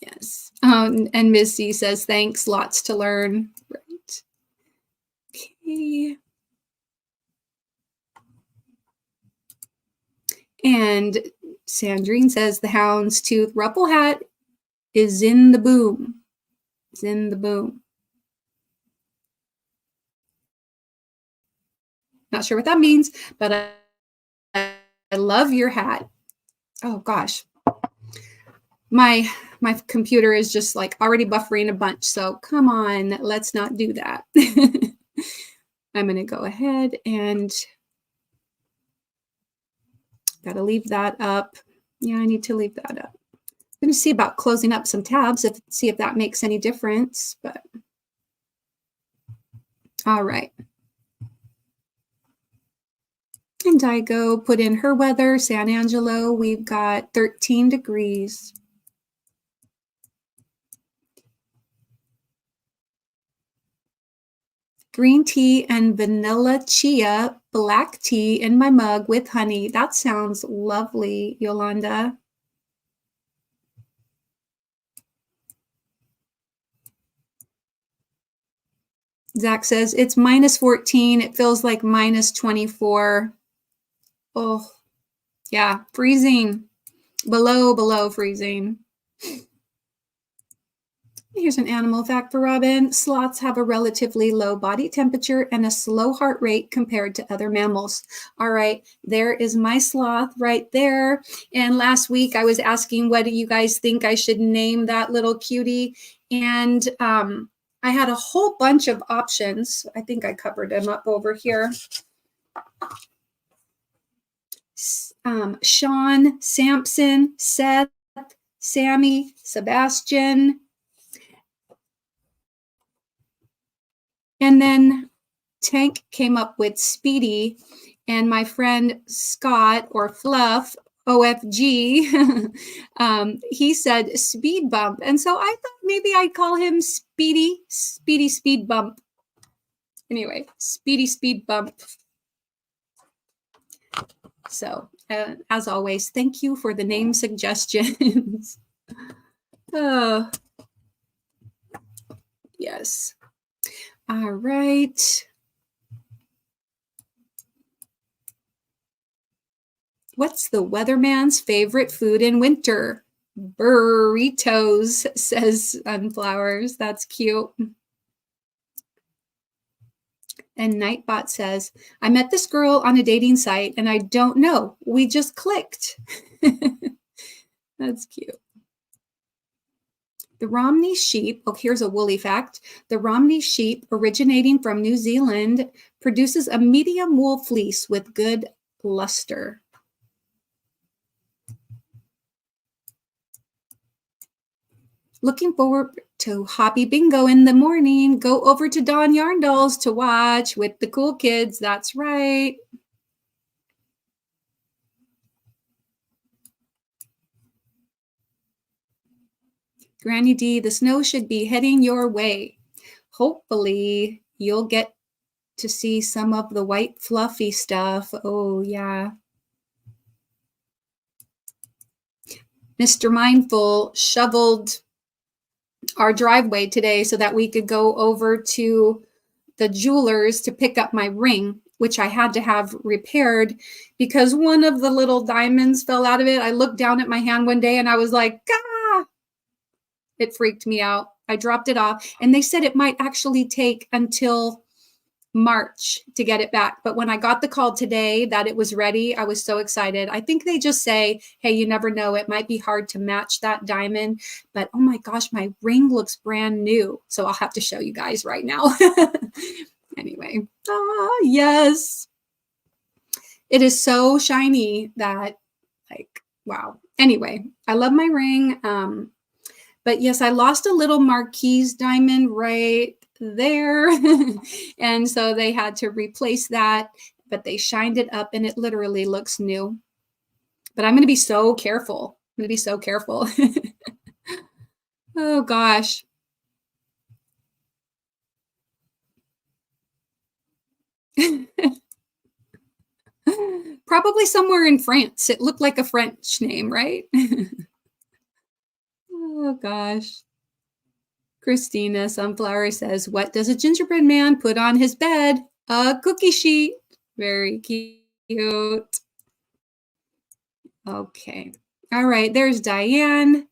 Yes. And Ms. C says, thanks, lots to learn. Right. Okay. And Sandrine says, the houndstooth ruffle hat is in the boom. It's in the boom. Not sure what that means, but I love your hat. Oh gosh. My computer is just like already buffering a bunch, so come on, let's not do that. I'm going to go ahead and gotta leave that up. Yeah, I need to leave that up. I'm going to see about closing up some tabs, see if that makes any difference, but all right. And Daigo put in her weather, San Angelo, we've got 13 degrees. Green tea and vanilla chia black tea in my mug with honey. That sounds lovely, Yolanda. Zach says, it's minus 14. It feels like minus 24. Oh, yeah, freezing. Below freezing. Here's an animal fact for Robin. Sloths have a relatively low body temperature and a slow heart rate compared to other mammals. All right, there is my sloth right there. And last week I was asking, what do you guys think I should name that little cutie? And I had a whole bunch of options. I think I covered them up over here. Sean, Samson, Seth, Sammy, Sebastian. And then Tank came up with Speedy, and my friend Scott, or Fluff, OFG, he said Speed Bump. And so I thought maybe I'd call him Speedy Speed Bump. Anyway, Speedy Speed Bump. So, as always, thank you for the name suggestions. Oh, yes. All right. What's the weatherman's favorite food in winter? Burritos, says Sunflowers. That's cute. And Nightbot says, I met this girl on a dating site and I don't know. We just clicked. That's cute. The Romney sheep, oh, here's a woolly fact. The Romney sheep, originating from New Zealand, produces a medium wool fleece with good luster. Looking forward to Hobby Bingo in the morning. Go over to Dawn Yarn Dolls to watch with the cool kids. That's right. Granny D, the snow should be heading your way. Hopefully you'll get to see some of the white fluffy stuff. Oh, yeah. Mr. Mindful shoveled our driveway today so that we could go over to the jewelers to pick up my ring, which I had to have repaired because one of the little diamonds fell out of it. I looked down at my hand one day and I was like, ah, it freaked me out. I dropped it off and they said it might actually take until March to get it back. But when I got the call today that it was ready, I was so excited. I think they just say, hey, you never know. It might be hard to match that diamond, but oh my gosh, my ring looks brand new. So I'll have to show you guys right now. Anyway, yes. It is so shiny that like, wow. Anyway, I love my ring. But yes, I lost a little Marquise diamond right there. And so they had to replace that, but they shined it up and it literally looks new. But I'm going to be so careful. I'm going to be so careful. Oh gosh. Probably somewhere in France. It looked like a French name, right? Oh gosh. Christina Sunflower says, what does a gingerbread man put on his bed? A cookie sheet. Very cute. Okay. All right. There's Diane.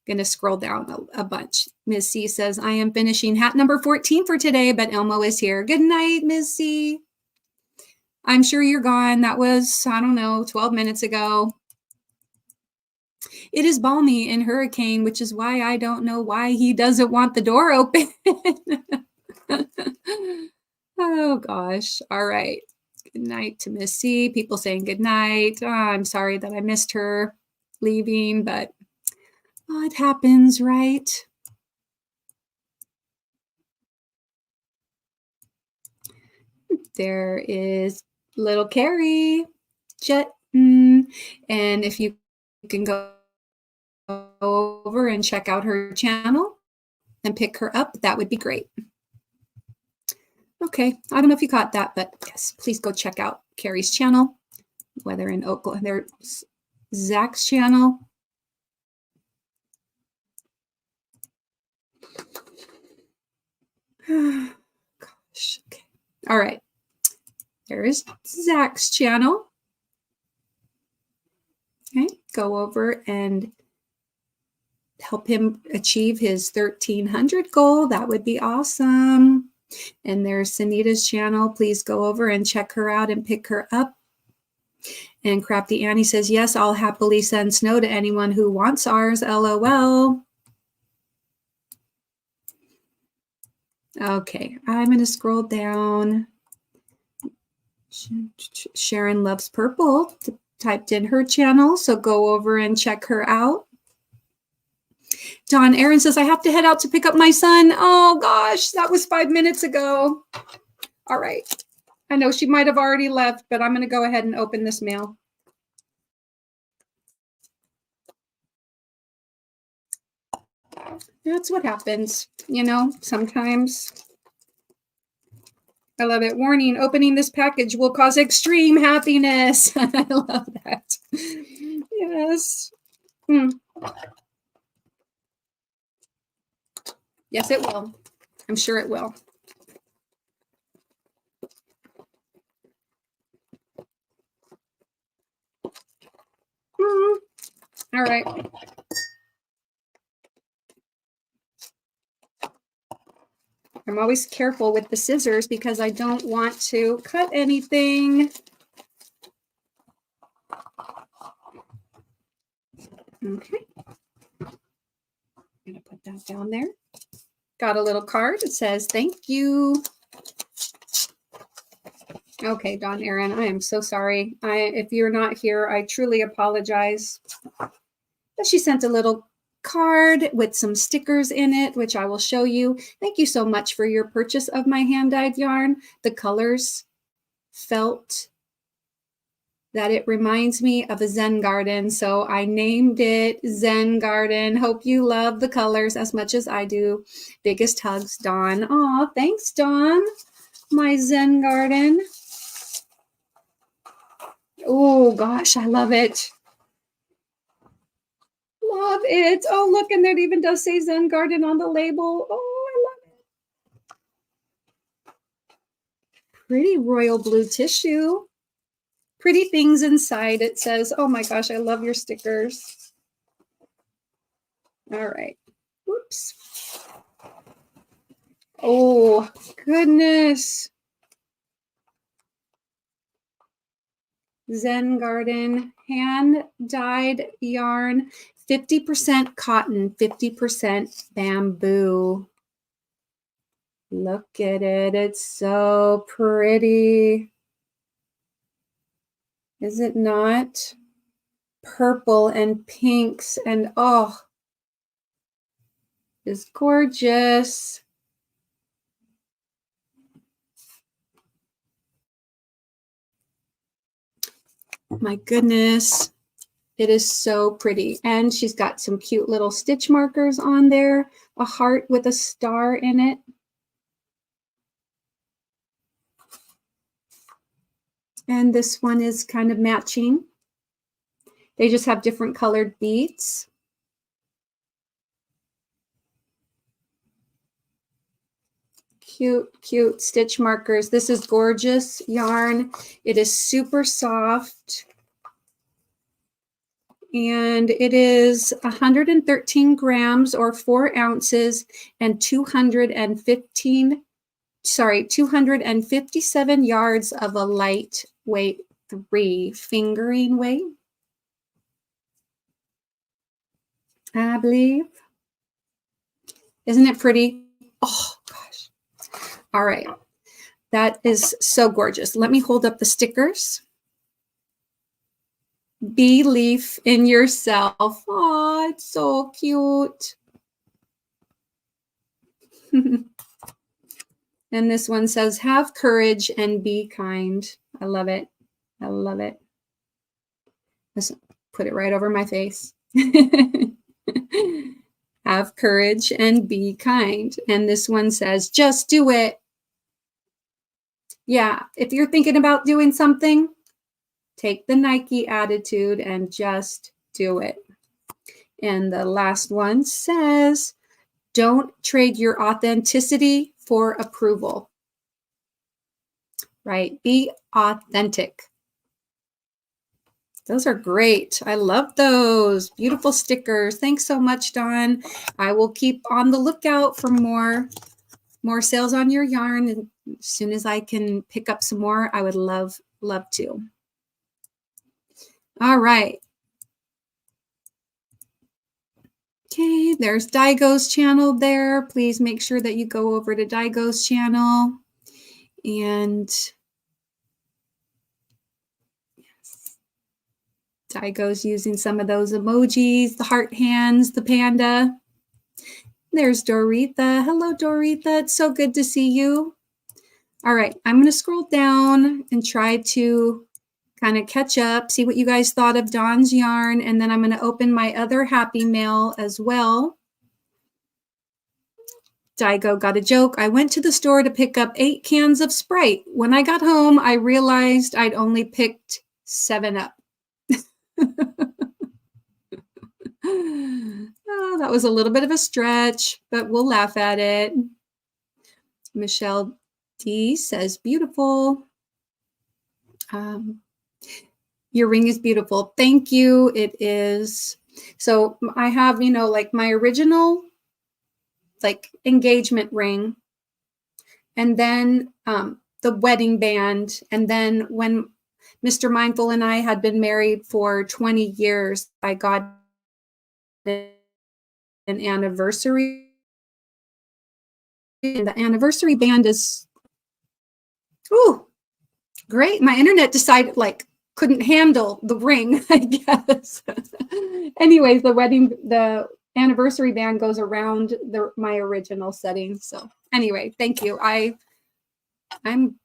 Going to scroll down a bunch. Ms. C says, I am finishing hat number 14 for today, but Elmo is here. Good night, Ms. C. I'm sure you're gone. That was, I don't know, 12 minutes ago. It is balmy in Hurricane, which is why I don't know why he doesn't want the door open. Oh, gosh. All right. Good night to Miss C. People saying good night. Oh, I'm sorry that I missed her leaving, but it happens, right? There is little Carrie Jet. And if you can go over and check out her channel and pick her up, that would be great. Okay, I don't know if you caught that, but yes, please go check out Carrie's channel, whether in Oklahoma, there's Zach's channel. Gosh, okay. All right, there's Zach's channel. Okay, go over and help him achieve his 1,300 goal. That would be awesome. And there's Sunita's channel. Please go over and check her out and pick her up. And Crafty Annie says, yes, I'll happily send snow to anyone who wants ours, LOL. Okay, I'm going to scroll down. Sharon Loves Purple typed in her channel, so go over and check her out. John Aaron says, I have to head out to pick up my son. Oh, gosh, that was 5 minutes ago. All right. I know she might have already left, but I'm going to go ahead and open this mail. That's what happens, you know, sometimes. I love it. Warning, opening this package will cause extreme happiness. I love that. Yes. Yes, it will. I'm sure it will. All right. I'm always careful with the scissors because I don't want to cut anything. Okay. I'm going to put that down there. Got a little card. It says, thank you. Okay, Don Aaron, I am so sorry. If you're not here, I truly apologize. But she sent a little card with some stickers in it, which I will show you. Thank you so much for your purchase of my hand-dyed yarn. The colors felt that it reminds me of a Zen garden, so I named it Zen Garden. Hope you love the colors as much as I do. Biggest hugs, Dawn. Aw, thanks, Dawn. My Zen garden. Oh gosh, I love it. Love it. Oh, look, and it even does say Zen Garden on the label. Oh, I love it. Pretty royal blue tissue. Pretty things inside, it says. Oh my gosh, I love your stickers. All right. Whoops. Oh, goodness. Zen Garden hand-dyed yarn, 50% cotton, 50% bamboo. Look at it. It's so pretty. Is it not? Purple and pinks and oh, it's gorgeous. My goodness, it is so pretty. And she's got some cute little stitch markers on there, a heart with a star in it. And this one is kind of matching. They just have different colored beads. Cute, cute stitch markers. This is gorgeous yarn. It is super soft. And it is 113 grams or 4 ounces and 257 yards of a lightweight 3 fingering weight, I believe. Isn't it pretty? Oh, gosh. All right. That is so gorgeous. Let me hold up the stickers. Believe in yourself. Oh, it's so cute. And this one says, have courage and be kind. I love it. I love it. Let's put it right over my face. Have courage and be kind. And this one says, just do it. Yeah, if you're thinking about doing something, take the Nike attitude and just do it. And the last one says, don't trade your authenticity for approval. Right? Be authentic. Those are great. I love those. Beautiful stickers. Thanks so much, Dawn. I will keep on the lookout for more sales on your yarn. And as soon as I can pick up some more, I would love to. All right. Okay, there's Daigo's channel there. Please make sure that you go over to Daigo's channel. And yes, Daigo's using some of those emojis, the heart hands, the panda. There's Doritha. Hello, Doritha. It's so good to see you. All right, I'm going to scroll down and try to kind of catch up, see what you guys thought of Dawn's yarn, and then I'm going to open my other happy mail as well. Daigo got a joke. I went to the store to pick up 8 cans of Sprite. When I got home, I realized I'd only picked 7 up. Oh, that was a little bit of a stretch, but we'll laugh at it. Michelle D says, beautiful. Your ring is beautiful. Thank you. It is. So I have, like my original, like engagement ring, and then the wedding band. And then when Mr. Mindful and I had been married for 20 years, I got an anniversary. And the anniversary band is, ooh, great. My internet decided couldn't handle the ring, I guess. Anyways, the anniversary band goes around my original setting. So anyway, thank you. I'm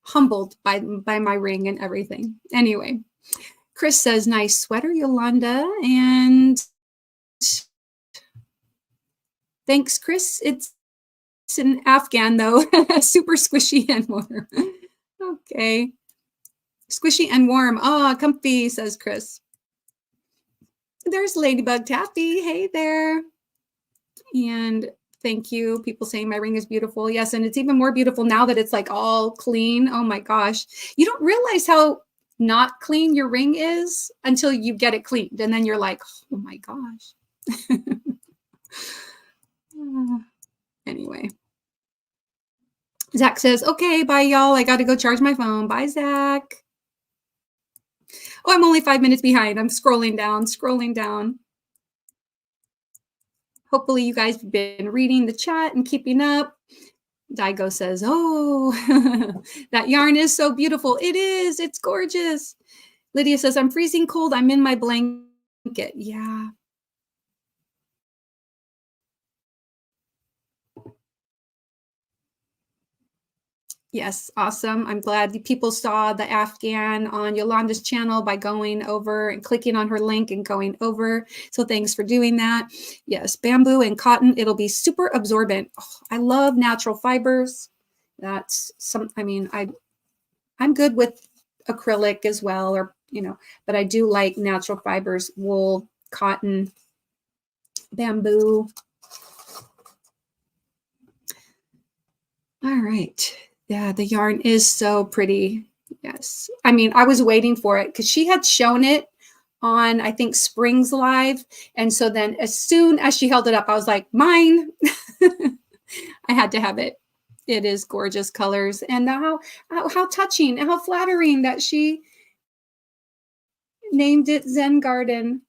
humbled by my ring and everything. Anyway, Chris says, nice sweater, Yolanda. And thanks, Chris. It's an Afghan, though. Super squishy and warm. Okay. Squishy and warm. Oh, comfy, says Chris. There's Ladybug Taffy. Hey there. And thank you. People saying my ring is beautiful. Yes, and it's even more beautiful now that it's like all clean. Oh my gosh. You don't realize how not clean your ring is until you get it cleaned. And then you're like, oh my gosh. Anyway. Zach says, okay, bye, y'all. I got to go charge my phone. Bye, Zach. Oh, I'm only 5 minutes behind. I'm scrolling down. Hopefully you guys have been reading the chat and keeping up. Daigo says, oh, that yarn is so beautiful. It is. It's gorgeous. Lydia says, I'm freezing cold. I'm in my blanket. Yeah. Yes, awesome. I'm glad people saw the Afghan on Yolanda's channel by going over and clicking on her link and going over. So thanks for doing that. Yes, bamboo and cotton, it'll be super absorbent. Oh, I love natural fibers. That's I'm good with acrylic as well, or, but I do like natural fibers, wool, cotton, bamboo. All right. Yeah, the yarn is so pretty. Yes. I mean, I was waiting for it because she had shown it on, I think, Spring's Live. And so then as soon as she held it up, I was like, mine. I had to have it. It is gorgeous colors. And how touching and how flattering that she named it Zen Garden.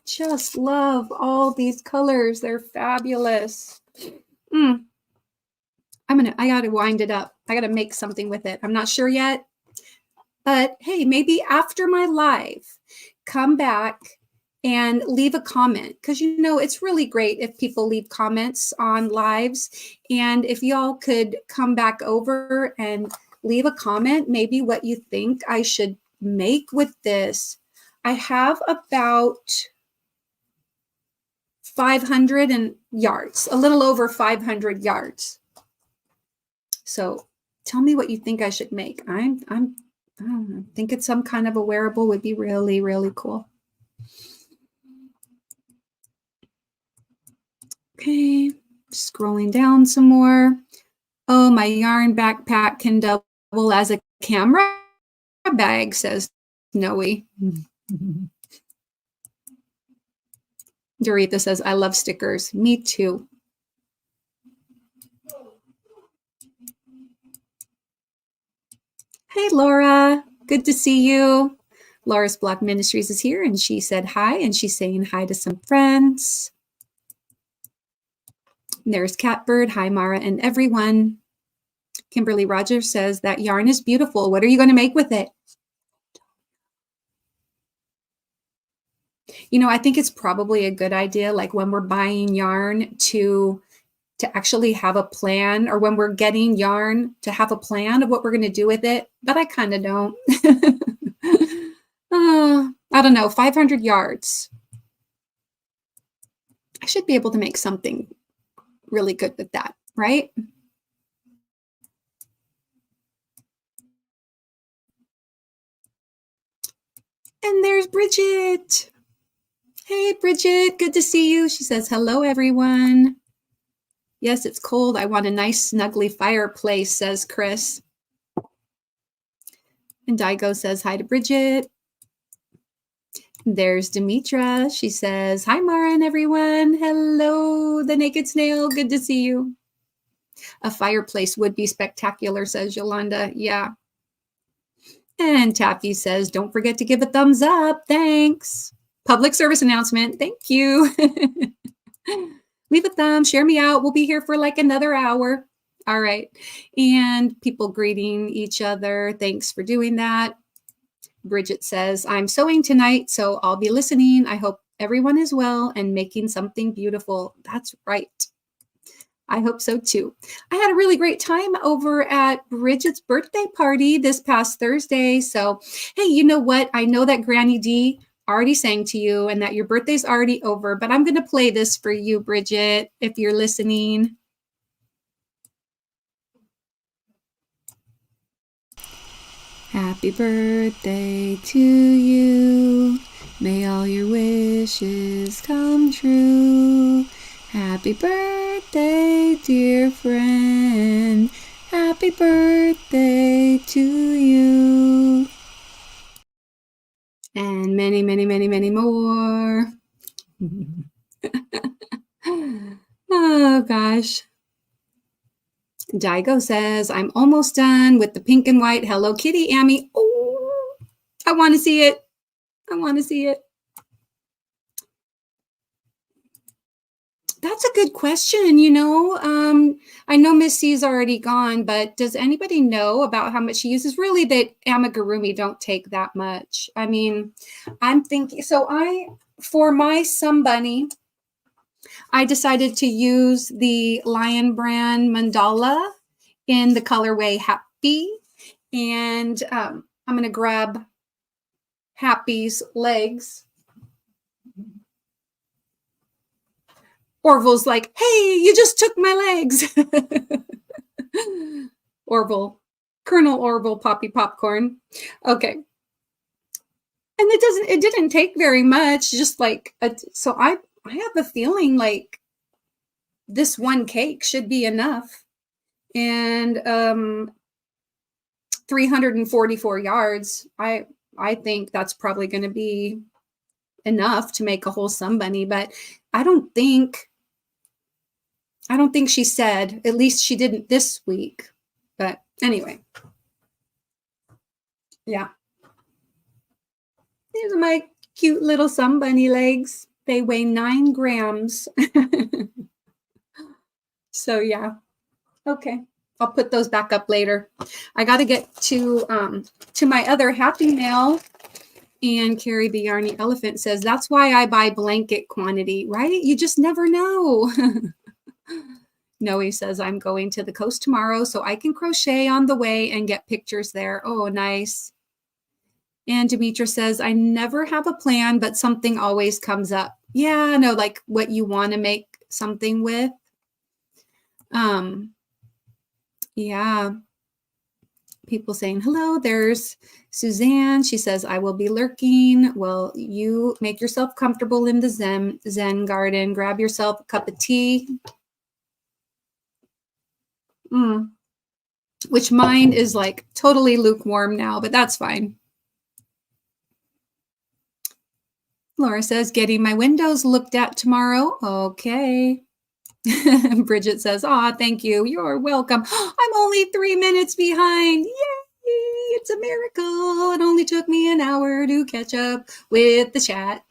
Just love all these colors. They're fabulous. I got to wind it up. I got to make something with it. I'm not sure yet, but hey, maybe after my live, come back and leave a comment, because it's really great if people leave comments on lives. And if y'all could come back over and leave a comment, maybe what you think I should make with this. I have about 500 yards, a little over 500 yards. So tell me what you think I should make. I don't know, think it's some kind of a wearable would be really, really cool. Okay, scrolling down some more. Oh, my yarn backpack can double as a camera bag, says Noe. Doretha says, I love stickers. Me too. Hey, Laura. Good to see you. Laura's Block Ministries is here, and she said hi, and she's saying hi to some friends. There's Catbird. Hi, Mara and everyone. Kimberly Rogers says, that yarn is beautiful. What are you going to make with it? I think it's probably a good idea, like when we're buying yarn to actually have a plan, or when we're getting yarn to have a plan of what we're going to do with it. But I kind of don't. I don't know, 500 yards. I should be able to make something really good with that, right? And there's Bridget. Hey, Bridget, good to see you. She says, hello, everyone. Yes, it's cold. I want a nice, snuggly fireplace, says Chris. And Daigo says hi to Bridget. There's Demetra. She says, hi, Mara and everyone. Hello, the Naked Snail. Good to see you. A fireplace would be spectacular, says Yolanda. Yeah. And Taffy says, don't forget to give a thumbs up. Thanks. Public service announcement. Thank you. Leave a thumb, share me out. We'll be here for like another hour. All right. And people greeting each other. Thanks for doing that. Bridget says, I'm sewing tonight, so I'll be listening. I hope everyone is well and making something beautiful. That's right. I hope so too. I had a really great time over at Bridget's birthday party this past Thursday. So, hey, you know what? I know that Granny D already sang to you and that your birthday's already over, but I'm going to play this for you, Bridget, if you're listening. Happy birthday to you. May all your wishes come true. Happy birthday, dear friend. Happy birthday to you. And many, many, many, many more. Oh, gosh. Daigo says, I'm almost done with the pink and white Hello Kitty, Amy. Oh, I want to see it. I want to see it. That's a good question. I know Miss C's already gone, but does anybody know about how much she uses? Really, that amigurumi don't take that much. I mean, I'm thinking, for my Sun Bunny, I decided to use the Lion Brand Mandala in the colorway Happy. And I'm going to grab Happy's legs. Orville's like, hey, you just took my legs. Orville, Colonel Orville, Poppy Popcorn. Okay. And it didn't take very much, just like, so I have a feeling like this one cake should be enough. And 344 yards, I think that's probably going to be enough to make a whole Sun Bunny, but I don't think she said, at least she didn't this week. But anyway, yeah. These are my cute little Sun Bunny legs. They weigh 9 grams. So yeah. Okay. I'll put those back up later. I got to get to my other Happy Mail. And Carrie the Yarny Elephant says, that's why I buy blanket quantity, right? You just never know. Noe says, I'm going to the coast tomorrow so I can crochet on the way and get pictures there. Oh, nice. And Demetra says, I never have a plan, but something always comes up. Yeah, no, like what you want to make something with. Yeah. People saying hello. There's Suzanne. She says, I will be lurking. Well, you make yourself comfortable in the Zen garden. Grab yourself a cup of tea. Which mine is like totally lukewarm now, but that's fine. Laura says, getting my windows looked at tomorrow. Okay. Bridget says, aw, thank you. You're welcome. I'm only 3 minutes behind. Yay! It's a miracle. It only took me an hour to catch up with the chat.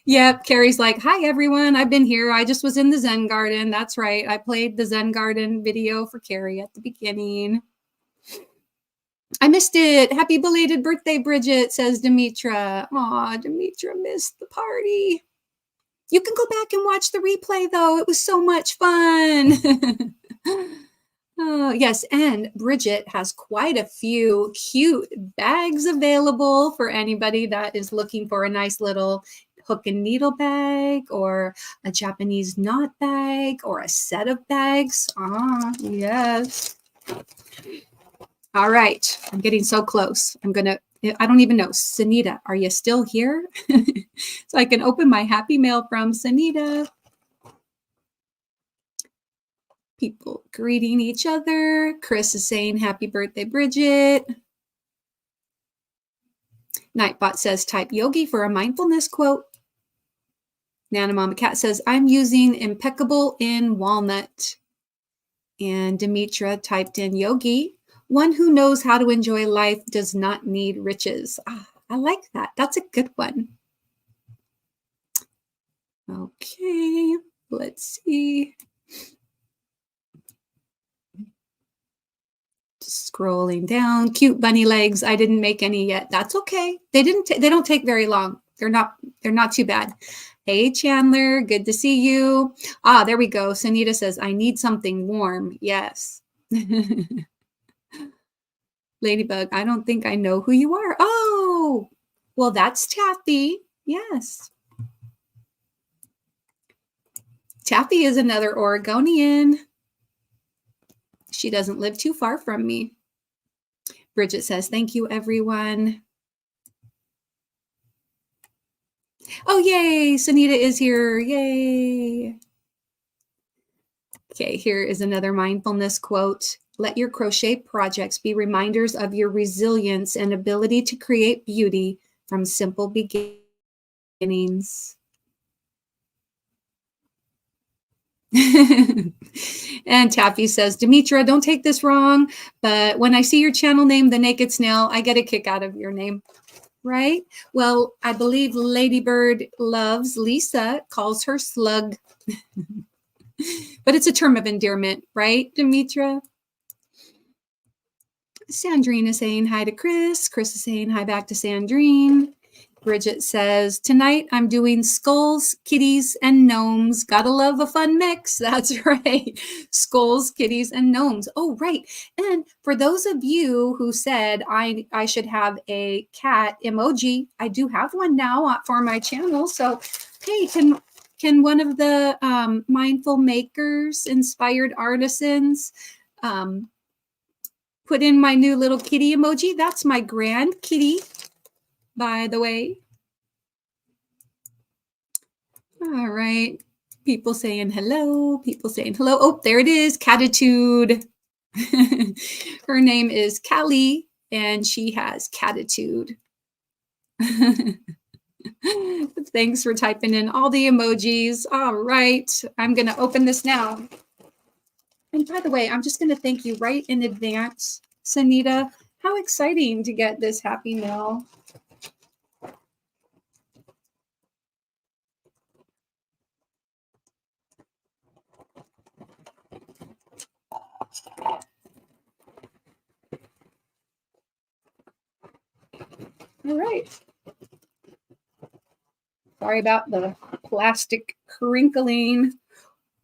Yep, Carrie's like, hi, everyone. I've been here. I just was in the Zen garden. That's right. I played the Zen garden video for Carrie at the beginning. I missed it. Happy belated birthday, Bridget, says Demetra. Aw, Demetra missed the party. You can go back and watch the replay, though. It was so much fun. Oh, yes, and Bridget has quite a few cute bags available for anybody that is looking for a nice little hook and needle bag or a Japanese knot bag or a set of bags. Ah, yes. All right, I'm getting so close. I don't even know. Sanita, are you still here? So I can open my Happy Mail from Sanita. People greeting each other. Chris is saying, happy birthday, Bridget. Nightbot says, type yogi for a mindfulness quote. Nana Mama Cat says, I'm using impeccable in walnut. And Demetra typed in yogi. One who knows how to enjoy life does not need riches. Ah, I like that. That's a good one. Okay, let's see. Just scrolling down. Cute bunny legs. I didn't make any yet. That's okay. They don't take very long. they're not too bad. Hey, Chandler, good to see you. Ah, there we go. Sunita says, I need something warm. Yes. Ladybug, I don't think I know who you are. Oh, well, that's Taffy. Yes. Taffy is another Oregonian. She doesn't live too far from me. Bridget says, thank you, everyone. Oh, yay. Sunita is here. Yay. Okay, here is another mindfulness quote. Let your crochet projects be reminders of your resilience and ability to create beauty from simple beginnings. And Taffy says, Demetra, don't take this wrong, but when I see your channel name, The Naked Snail, I get a kick out of your name. Right? Well, I believe Ladybird loves Lisa, calls her Slug. But it's a term of endearment, right, Demetra? Sandrine is saying hi to Chris. Chris is saying hi back to Sandrine. Bridget says, tonight I'm doing skulls, kitties, and gnomes. Gotta love a fun mix. That's right. Skulls, kitties, and gnomes. Oh, right. And for those of you who said I should have a cat emoji, I do have one now for my channel. So, hey, can one of the mindful makers, inspired artisans, put in my new little kitty emoji? That's my grand kitty, by the way. All right. People saying hello. People saying hello. Oh, there it is. Catitude. Her name is Callie, and she has catitude. Thanks for typing in all the emojis. All right. I'm going to open this now. And by the way, I'm just going to thank you right in advance, Sunita. How exciting to get this happy mail. All right. Sorry about the plastic crinkling.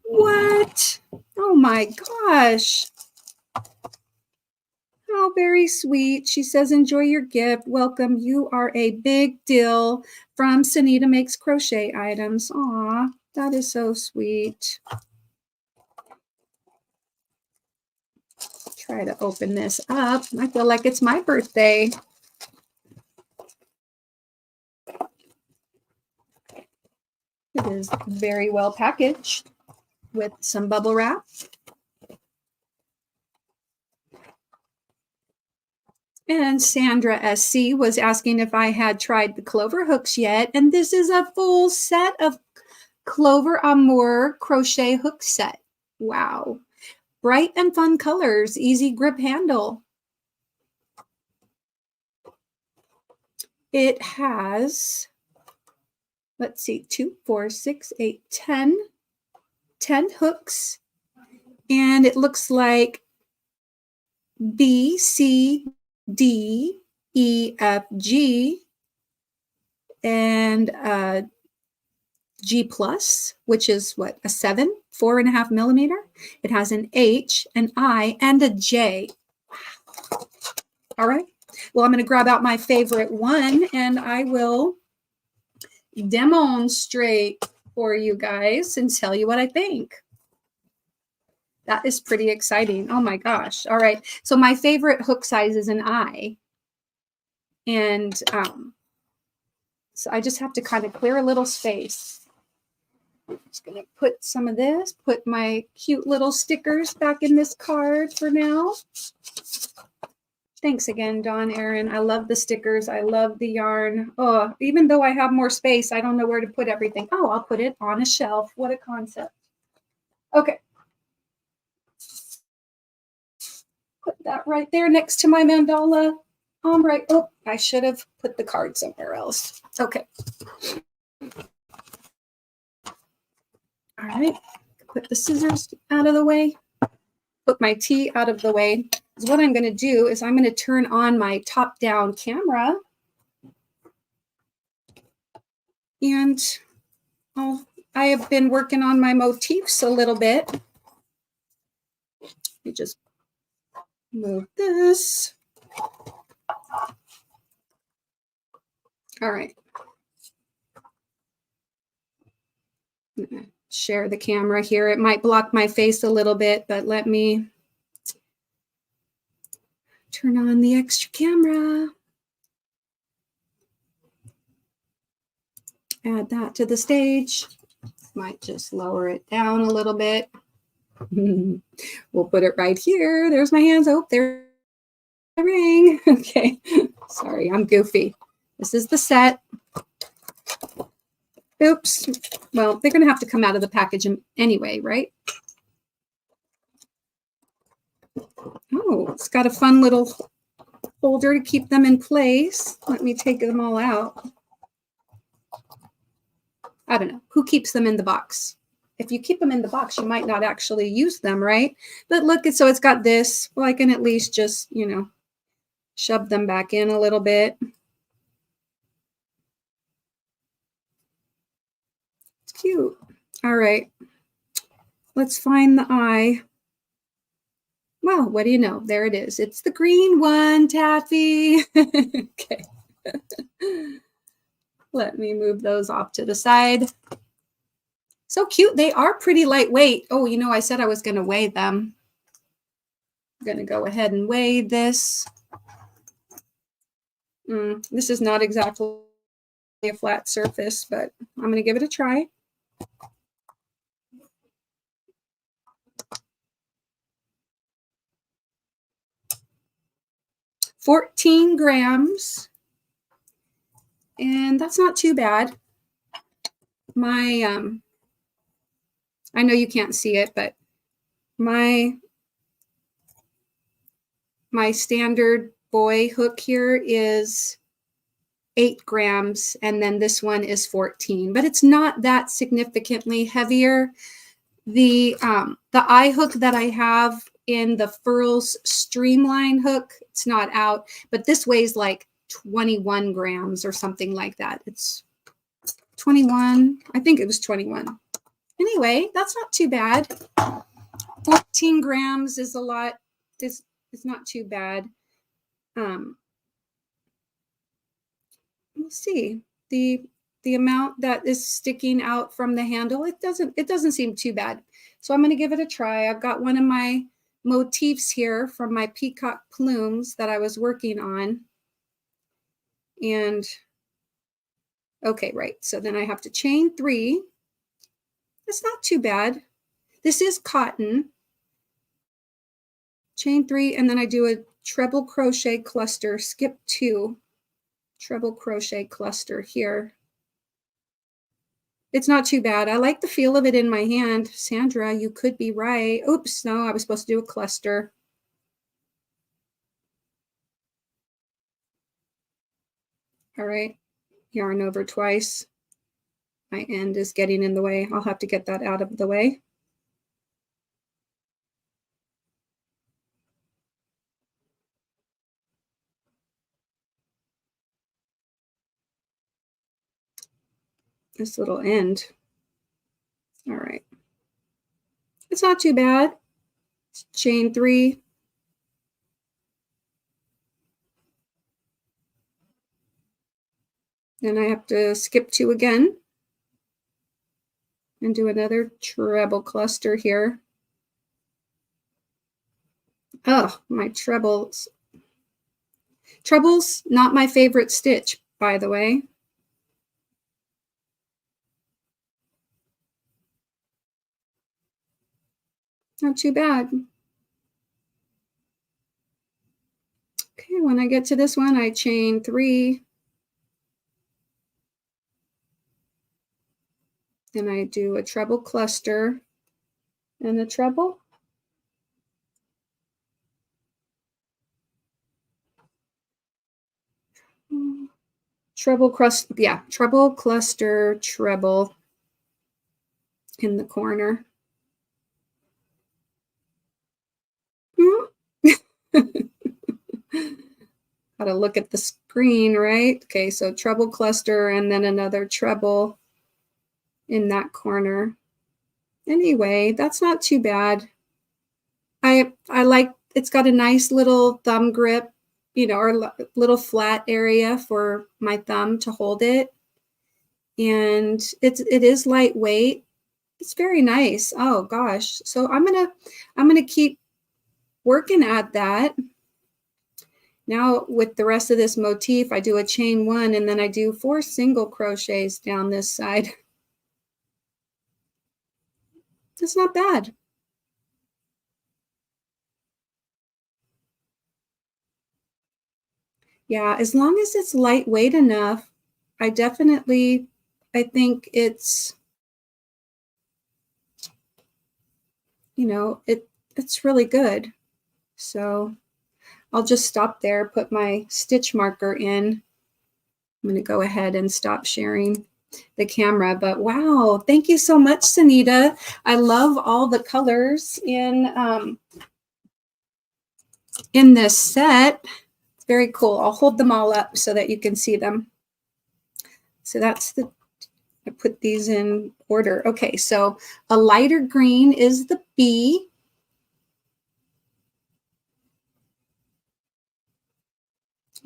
What? Oh my gosh. Oh, very sweet. She says, enjoy your gift. Welcome. You are a big deal from Sunita Makes Crochet Items. Aw, that is so sweet. Try to open this up. I feel like it's my birthday. It is very well packaged with some bubble wrap. And Sandra SC was asking if I had tried the clover hooks yet. And this is a full set of Clover Amour crochet hook set. Wow. Bright and fun colors, easy grip handle. It has, let's see, 2, 4, 6, 8, 10 hooks. And it looks like B, C, D, E, F, G, and G plus, which is what, a 7, 4.5 millimeter. It has an H, an I, and a J. Wow. All right. Well, I'm going to grab out my favorite one and I will demonstrate for you guys and tell you what I think. That is pretty exciting. Oh my gosh. All right. So my favorite hook size is an I. And so I just have to kind of clear a little space. I'm just going to put some of this, put my cute little stickers back in this card for now. Thanks again, Dawn Aaron. I love the stickers. I love the yarn. Oh, even though I have more space, I don't know where to put everything. Oh, I'll put it on a shelf. What a concept. Okay. Put that right there next to my mandala. All right. Oh, I should have put the card somewhere else. Okay. All right. Put the scissors out of the way. Put my tea out of the way. So what I'm going to do is I'm going to turn on my top-down camera. And I have been working on my motifs a little bit. Let me just move this. All right. Share the camera here. It might block my face a little bit, but let me turn on the extra camera. Add that to the stage. Might just lower it down a little bit. We'll put it right here. There's my hands. Oh, there's my ring. Okay. Sorry, I'm goofy. This is the set. Oops. Well, they're going to have to come out of the package anyway, right? Oh, it's got a fun little holder to keep them in place. Let me take them all out. I don't know. Who keeps them in the box? If you keep them in the box, you might not actually use them, right? But look, so it's got this. Well, I can at least just, shove them back in a little bit. It's cute. All right. Let's find the eye. Well, what do you know? There it is. It's the green one, Taffy. Okay. Let me move those off to the side. So cute. They are pretty lightweight. Oh, I said I was going to weigh them. I'm going to go ahead and weigh this. This is not exactly a flat surface, but I'm going to give it a try. $14 grams. And that's not too bad. My, I know you can't see it, but my standard boy hook here is 8 grams, and then this one is 14, but it's not that significantly heavier. The eye hook that I have in the Furls Streamline hook, it's not out, but this weighs like 21 grams or something like that. It's 21. I think it was 21. Anyway, that's not too bad. 14 grams is a lot. It's not too bad. We'll see the amount that is sticking out from the handle. It doesn't seem too bad. So I'm going to give it a try. I've got one of my motifs here from my peacock plumes that I was working on. And okay, right. So then I have to chain 3. That's not too bad. This is cotton. Chain 3, and then I do a treble crochet cluster, skip 2, treble crochet cluster here. It's not too bad. I like the feel of it in my hand. Sandra, you could be right. Oops, no, I was supposed to do a cluster. All right, yarn over twice. My end is getting in the way. I'll have to get that out of the way. This little end. All right. It's not too bad. Chain 3. Then I have to skip 2 again and do another treble cluster here. Oh, my trebles. Trebles, not my favorite stitch, by the way. Not too bad. Okay, when I get to this one, I chain 3. Then I do a treble cluster and a treble. Treble cluster, yeah, treble cluster, treble in the corner. Got to look at the screen, right? Okay, so treble cluster and then another treble in that corner. Anyway, that's not too bad. I like, it's got a nice little thumb grip, you know, or little flat area for my thumb to hold it. And it is lightweight. It's very nice. Oh gosh. So I'm gonna keep working at that. Now with the rest of this motif, I do a chain 1 and then I do 4 single crochets down this side. That's not bad. Yeah, as long as it's lightweight enough, I think it's, you know, it's really good. So I'll just stop there, put my stitch marker in. I'm going to go ahead and stop sharing the camera. But wow, thank you so much, Sunita. I love all the colors in this set. It's very cool. I'll hold them all up so that you can see them. So I put these in order. Okay, so a lighter green is the B.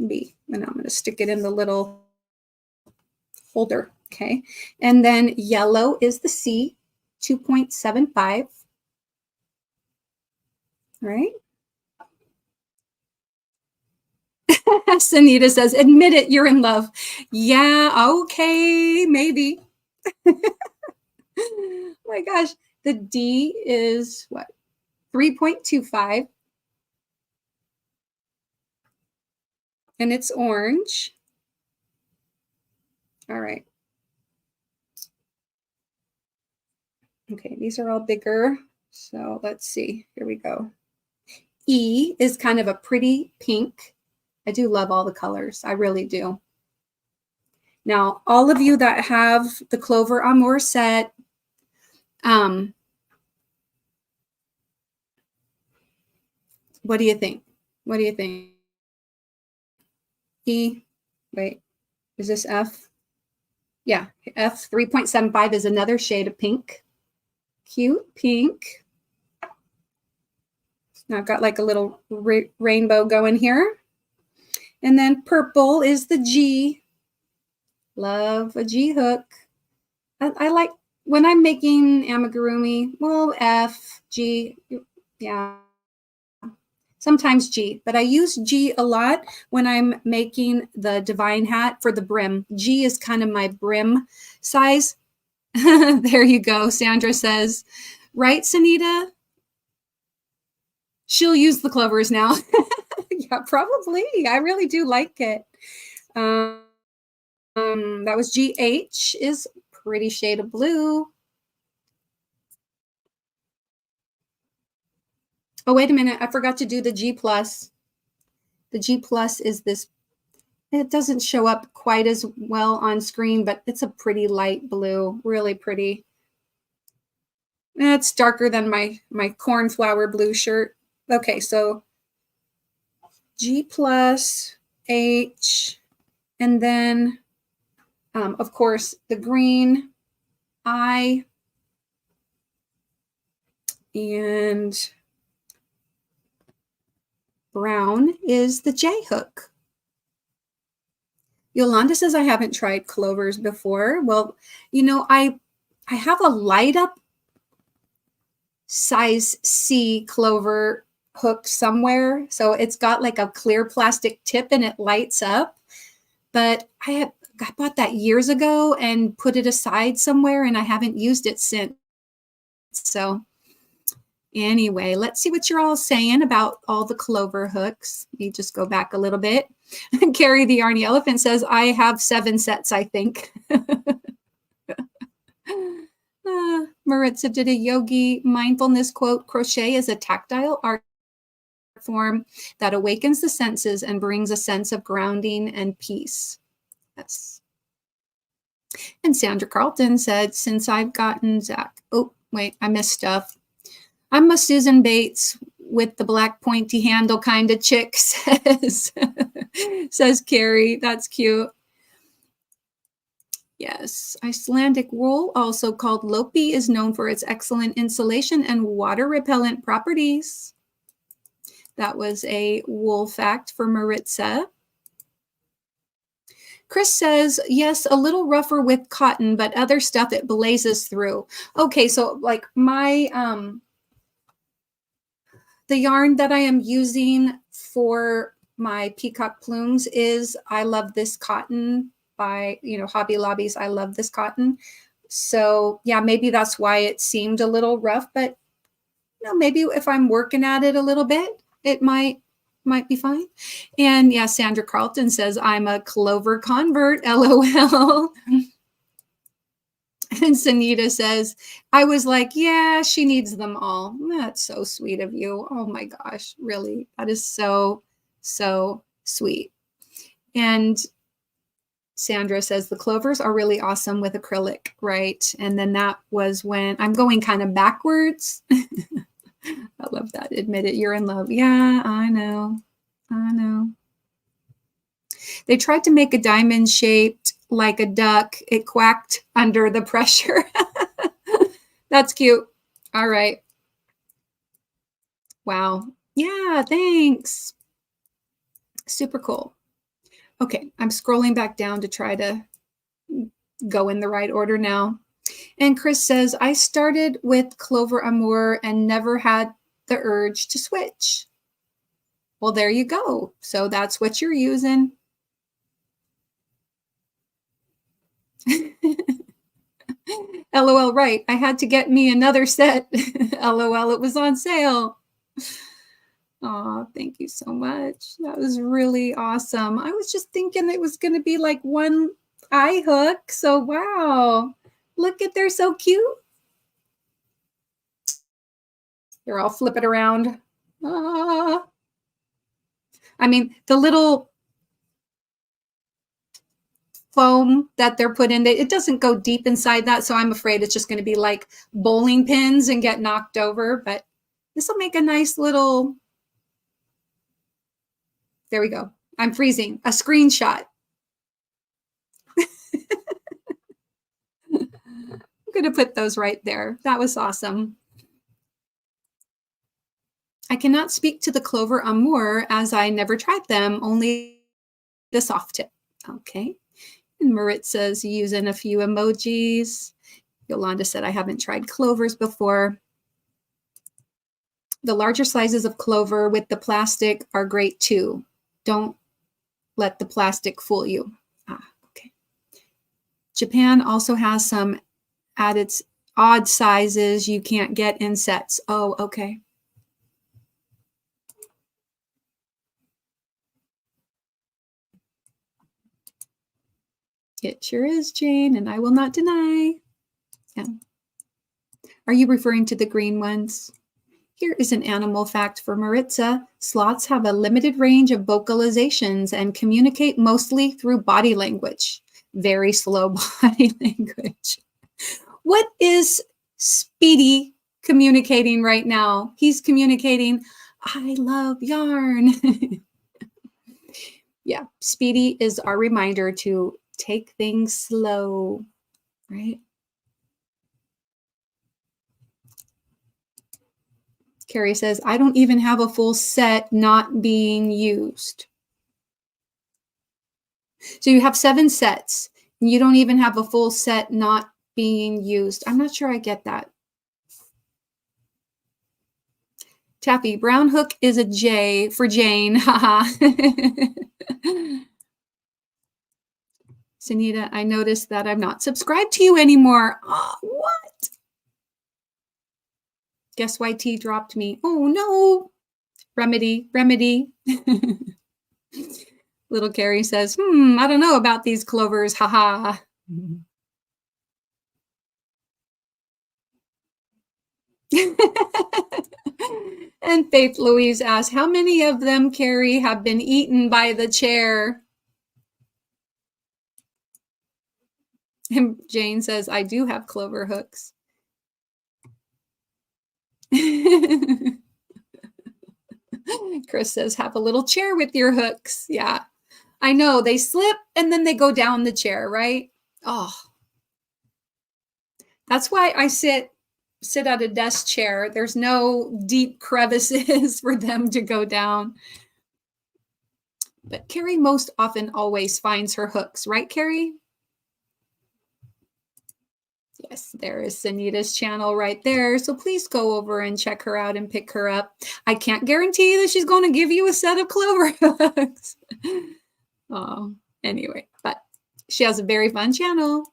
B, and I'm going to stick it in the little holder. Okay, and then yellow is the C, 2.75. Right? Sunita says, admit it, you're in love. Yeah, okay, maybe. Oh my gosh, the D is what? 3.25. And it's orange. All right. Okay, these are all bigger. So let's see. Here we go. E is kind of a pretty pink. I do love all the colors. I really do. Now, all of you that have the Clover Amour set, what do you think? What do you think? E, wait, is this F? Yeah, F 3.75 is another shade of pink. Cute pink. Now I've got like a little rainbow going here. And then purple is the G. Love a G hook. I like, when I'm making amigurumi, well, F, G, yeah. Sometimes G, but I use G a lot when I'm making the divine hat for the brim. G is kind of my brim size. There you go, Sandra says. Right, Sunita? She'll use the clovers now. Yeah, probably. I really do like it. That was GH, is pretty shade of blue. Oh, wait a minute. I forgot to do the G+. The G+ is this. It doesn't show up quite as well on screen, but it's a pretty light blue, really pretty. It's darker than my cornflower blue shirt. Okay, so G+, H, and then, of course, the green, I, and brown is the J hook. Yolanda says, I haven't tried clovers before. Well, you know, I have a light up size C clover hook somewhere. So it's got like a clear plastic tip and it lights up. But I bought that years ago and put it aside somewhere and I haven't used it since. So anyway, let's see what you're all saying about all the clover hooks. Let me just go back a little bit. Carrie the Arnie Elephant says, I have 7 sets, I think. Maritza did a yogi mindfulness quote, crochet is a tactile art form that awakens the senses and brings a sense of grounding and peace. Yes. And Sandra Carlton said, since I've gotten Zach, oh, wait, I missed stuff. I'm a Susan Bates with the black pointy handle kind of chick, says Carrie. That's cute. Yes, Icelandic wool, also called lopi, is known for its excellent insulation and water repellent properties. That was a wool fact for Maritza. Chris says, yes, a little rougher with cotton, but other stuff it blazes through. Okay, so like my, the yarn that I am using for my peacock plumes is I Love This Cotton by, Hobby Lobby's I Love This Cotton. So yeah, maybe that's why it seemed a little rough, but maybe if I'm working at it a little bit, it might be fine. And yeah, Sandra Carlton says, I'm a Clover convert, LOL. And Sunita says, I was like, yeah, she needs them all. That's so sweet of you. Oh my gosh, really? That is so, so sweet. And Sandra says the clovers are really awesome with acrylic, right? And then that was when I'm going kind of backwards. I love that. Admit it, you're in love. Yeah, I know. They tried to make a diamond shaped like a duck. It quacked under the pressure. That's cute. All right. Wow. Yeah, thanks. Super cool. Okay, I'm scrolling back down to try to go in the right order now. And Chris says, I started with Clover Amour and never had the urge to switch. Well, there you go. So that's what you're using. LOL, right. I had to get me another set. LOL, it was on sale. Oh, thank you so much. That was really awesome. I was just thinking it was going to be like one eye hook. So, wow. Look at, they're so cute. Here, I'll flip it around. I mean, the little foam that they're put in, it doesn't go deep inside that. So I'm afraid it's just going to be like bowling pins and get knocked over. But this will make a nice little, there we go. I'm freezing. A screenshot. I'm going to put those right there. That was awesome. I cannot speak to the Clover Amour as I never tried them, only the soft tip. Okay. And Maritza's using a few emojis. Yolanda said, I haven't tried clovers before. The larger sizes of clover with the plastic are great too. Don't let the plastic fool you. Okay. Japan also has some added odd sizes you can't get in sets. Oh, okay. It sure is, Jane, and I will not deny. Yeah. Are you referring to the green ones? Here is an animal fact for Maritza. Sloths have a limited range of vocalizations and communicate mostly through body language. Very slow body language. What is Speedy communicating right now? He's communicating, I love yarn. Yeah, Speedy is our reminder to take things slow, right? Carrie says, I don't even have a full set not being used. So you have 7 sets and you don't even have a full set not being used. I'm not sure I get that. Taffy, brown hook is a J for Jane. Haha. Sunita, I noticed that I'm not subscribed to you anymore. Oh, what? Guess why T dropped me? Oh, no. Remedy. Little Carrie says, I don't know about these clovers. Haha. And Faith Louise asks, how many of them, Carrie, have been eaten by the chair? And Jane says, I do have clover hooks. Chris says, have a little chair with your hooks. Yeah, I know. They slip and then they go down the chair, right? Oh, that's why I sit at a desk chair. There's no deep crevices for them to go down. But Carrie most often always finds her hooks, right, Carrie? Yes, there is Sanita's channel right there. So please go over and check her out and pick her up. I can't guarantee that she's going to give you a set of clover hooks. Oh, anyway, but she has a very fun channel.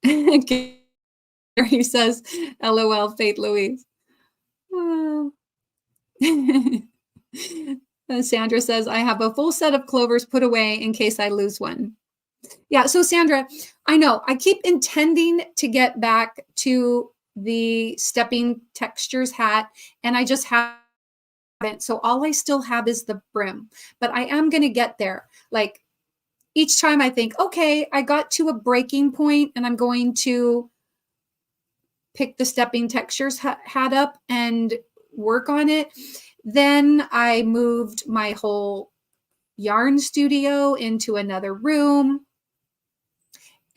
Carrie says, LOL, Faith Louise. Well. Sandra says, I have a full set of clovers put away in case I lose one. Yeah, so Sandra, I know I keep intending to get back to the stepping textures hat, and I just haven't. So all I still have is the brim, but I am going to get there. Like each time I think, okay, I got to a breaking point and I'm going to pick the stepping textures hat up and work on it. Then I moved my whole yarn studio into another room.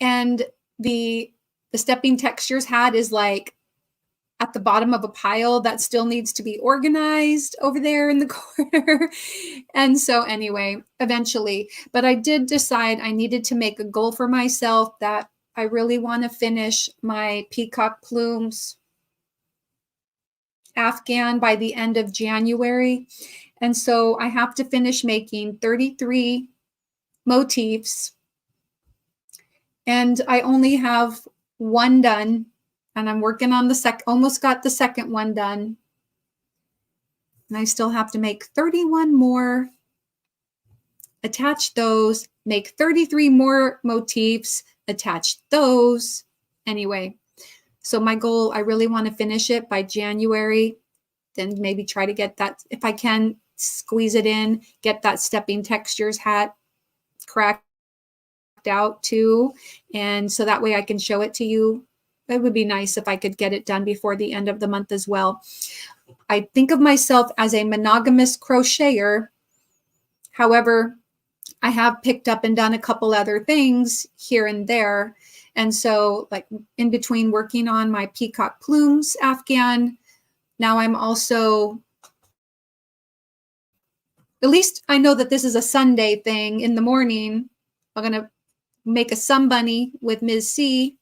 And the stepping textures hat is like at the bottom of a pile that still needs to be organized over there in the corner. And so anyway, eventually, but I did decide I needed to make a goal for myself that I really want to finish my peacock plumes Afghan by the end of January. And so I have to finish making 33 motifs. And I only have one done, and I'm working on the almost got the second one done. And I still have to make 31 more, attach those, make 33 more motifs, attach those. Anyway, so my goal, I really want to finish it by January, then maybe try to get that, if I can squeeze it in, get that stepping textures hat cracked out too. And so that way I can show it to you. It would be nice if I could get it done before the end of the month as well. I think of myself as a monogamous crocheter. However, I have picked up and done a couple other things here and there. And so like in between working on my peacock plumes Afghan, now I'm also, at least I know that this is a Sunday thing in the morning. I'm going to make a sun bunny with Ms. C.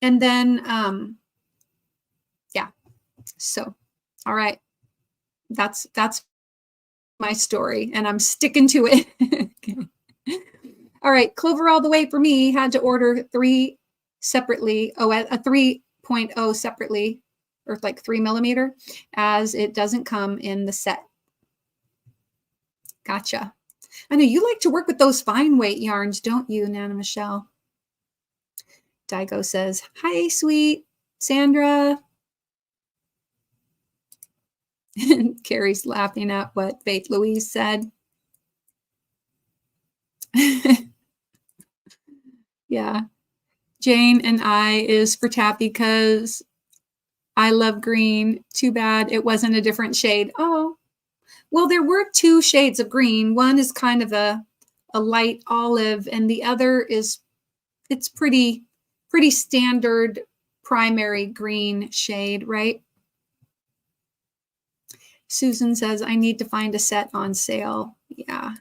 And then, yeah. So, all right. That's my story and I'm sticking to it. Okay. All right, Clover all the way for me had to order 3 separately, a 3.0 separately, or like 3mm, as it doesn't come in the set. Gotcha. I know you like to work with those fine weight yarns, don't you, Nana Michelle? Daigo says, hi, sweet Sandra. Carrie's laughing at what Faith Louise said. Yeah. Jane and I is for Taffy because I love green. Too bad it wasn't a different shade. Oh, well, there were 2 shades of green. One is kind of a light olive, and the other is, it's pretty standard primary green shade, right? Susan says, I need to find a set on sale. Yeah.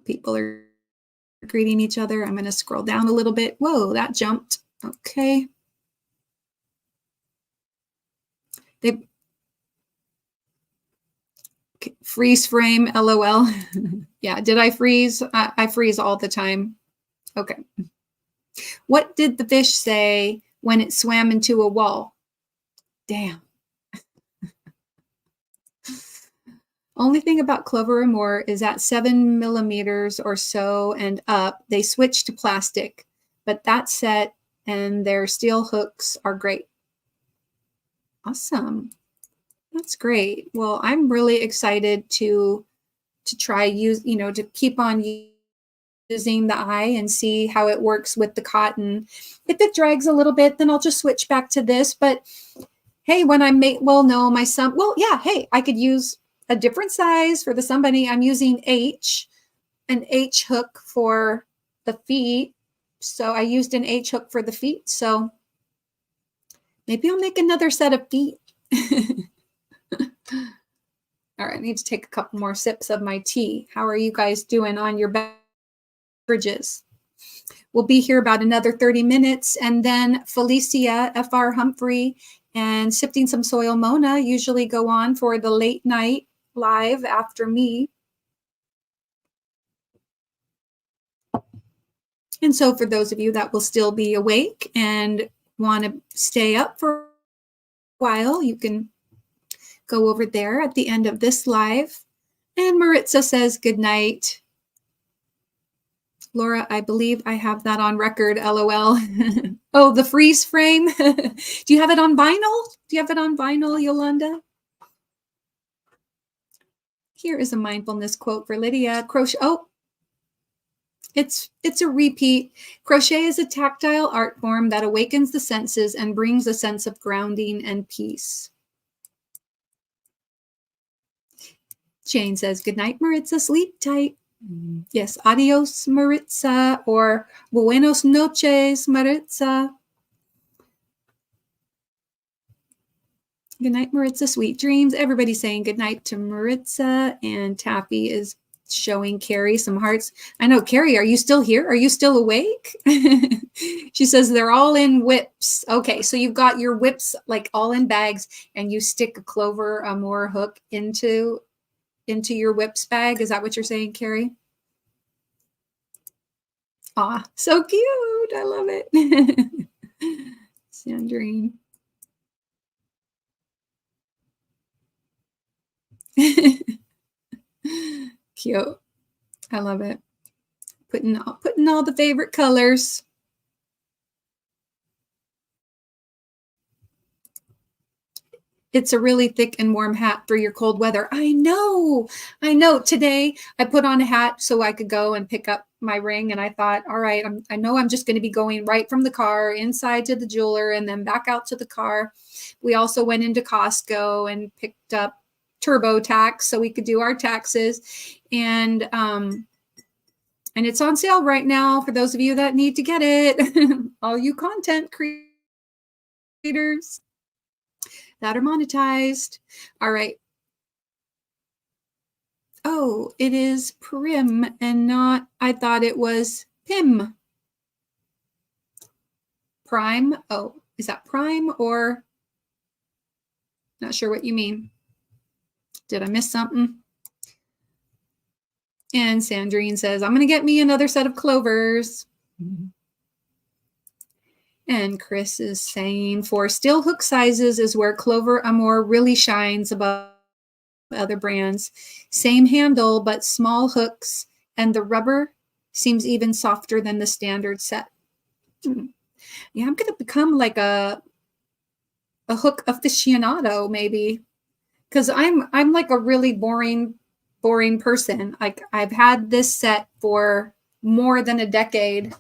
People are greeting each other. I'm going to scroll down a little bit. Whoa, that jumped. Okay. They freeze frame, LOL. Yeah, did I freeze? I freeze all the time. Okay. What did the fish say when it swam into a wall? Damn. Only thing about Clover and Moore is at 7mm or so and up, they switch to plastic, but that set and their steel hooks are great. Awesome. That's great. Well, I'm really excited to try to keep on using the eye and see how it works with the cotton. If it drags a little bit, then I'll just switch back to this. But hey, when I make, well, no, my son, well, yeah, hey, I could use a different size for the somebody. I'm using an H hook for the feet. So I used an H hook for the feet. So maybe I'll make another set of feet. All right, I need to take a couple more sips of my tea. How are you guys doing on your beverages? We'll be here about another 30 minutes. And then Felicia, F.R. Humphrey, and Sifting Some Soil Mona usually go on for the late night live after me. And so for those of you that will still be awake and want to stay up for a while, you can go over there at the end of this live. And Maritza says good night. Laura, I believe I have that on record, LOL. Oh, the freeze frame. Do you have it on vinyl? Do you have it on vinyl, Yolanda? Here is a mindfulness quote for Lydia. Crochet. Oh, it's a repeat. Crochet is a tactile art form that awakens the senses and brings a sense of grounding and peace. Jane says, good night, Maritza. Sleep tight. Yes, adios, Maritza, or buenos noches, Maritza. Good night, Maritza. Sweet dreams. Everybody's saying good night to Maritza, and Taffy is showing Carrie some hearts. I know, Carrie, are you still here? Are you still awake? She says they're all in whips. Okay, so you've got your whips like all in bags, and you stick a Clover Amore hook into your whips bag. Is that what you're saying, Carrie? Aw, so cute. I love it. Sandrine. Cute. I love it. Putting all the favorite colors. It's a really thick and warm hat for your cold weather. I know. Today I put on a hat so I could go and pick up my ring. And I thought, all right, I know I'm just going to be going right from the car inside to the jeweler and then back out to the car. We also went into Costco and picked up TurboTax so we could do our taxes. And it's on sale right now for those of you that need to get it. All you content creators that are monetized. All right. Oh, it is Prim and not, I thought it was Pim. Prime. Oh, is that Prime or? Not sure what you mean. Did I miss something? And Sandrine says, I'm going to get me another set of clovers. And Chris is saying, for still hook sizes is where Clover Amore really shines above other brands. Same handle, but small hooks, and the rubber seems even softer than the standard set. Yeah, I'm going to become like a hook aficionado, maybe, because I'm like a really boring person. Like I've had this set for more than a decade.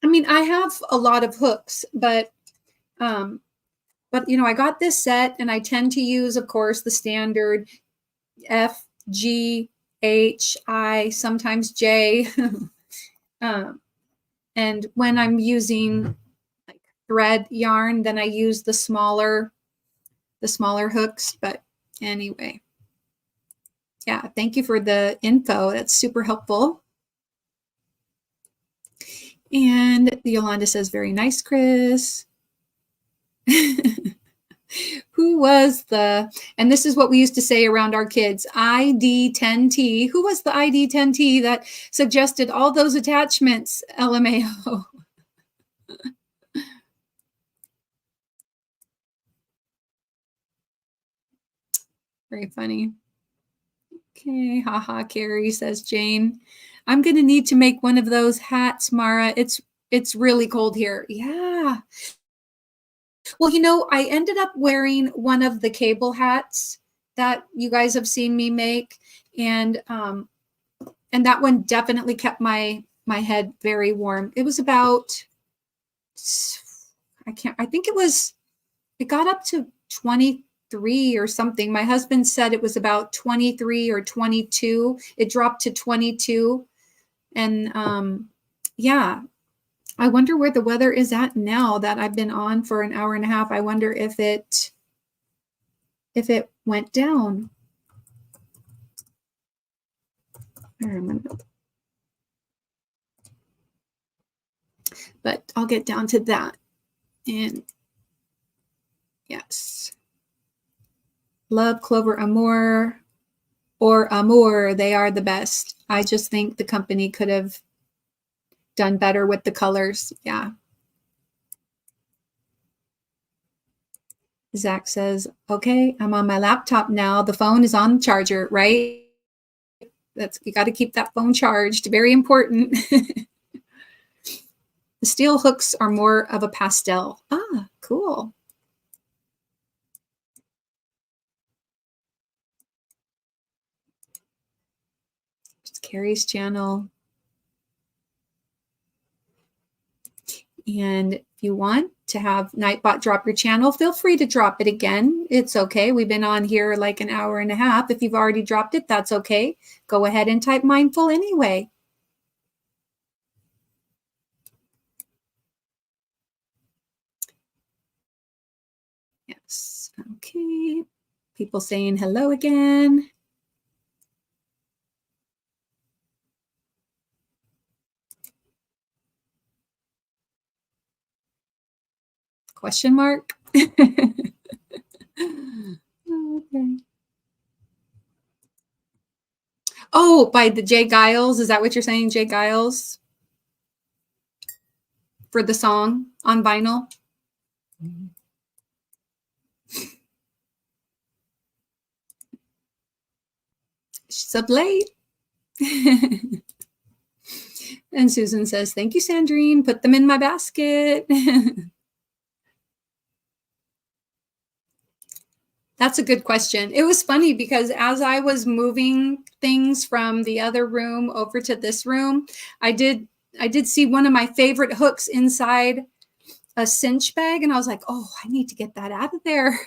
I mean, I have a lot of hooks, but you know, I got this set and I tend to use, of course, the standard F, G, H, I, sometimes J. And when I'm using like thread yarn, then I use the smaller hooks. But anyway, yeah, thank you for the info. That's super helpful. And Yolanda says, very nice, Chris. Who was and this is what we used to say around our kids, ID10T. Who was the ID10T that suggested all those attachments, LMAO? Very funny. Okay, haha, Carrie, says Jane. I'm going to need to make one of those hats, Mara. It's really cold here. Yeah. Well, you know, I ended up wearing one of the cable hats that you guys have seen me make. And And that one definitely kept my head very warm. It was about, I think it got up to 23 or something. My husband said it was about 23 or 22. It dropped to 22. And yeah, I wonder where the weather is at now that I've been on for an hour and a half. I wonder if it went down. I remember. But I'll get down to that. And yes. Love, Clover, Amour, or Amour. They are the best. I just think the company could have done better with the colors. Yeah. Zach says, okay, I'm on my laptop now. The phone is on the charger, right? You got to keep that phone charged. Very important. The steel hooks are more of a pastel. Ah, cool. It's Carrie's channel. And if you want to have Nightbot drop your channel, feel free to drop it again. It's okay. We've been on here like an hour and a half. If you've already dropped it, that's okay. Go ahead and type mindful anyway. Yes. Okay. People saying hello again. Question mark. Okay. Oh, by the Jay Giles. Is that what you're saying, Jay Giles? For the song on vinyl? She's up late. And Susan says, thank you, Sandrine. Put them in my basket. That's a good question. It was funny because as I was moving things from the other room over to this room, I did see one of my favorite hooks inside a cinch bag, and I was like, oh, I need to get that out of there.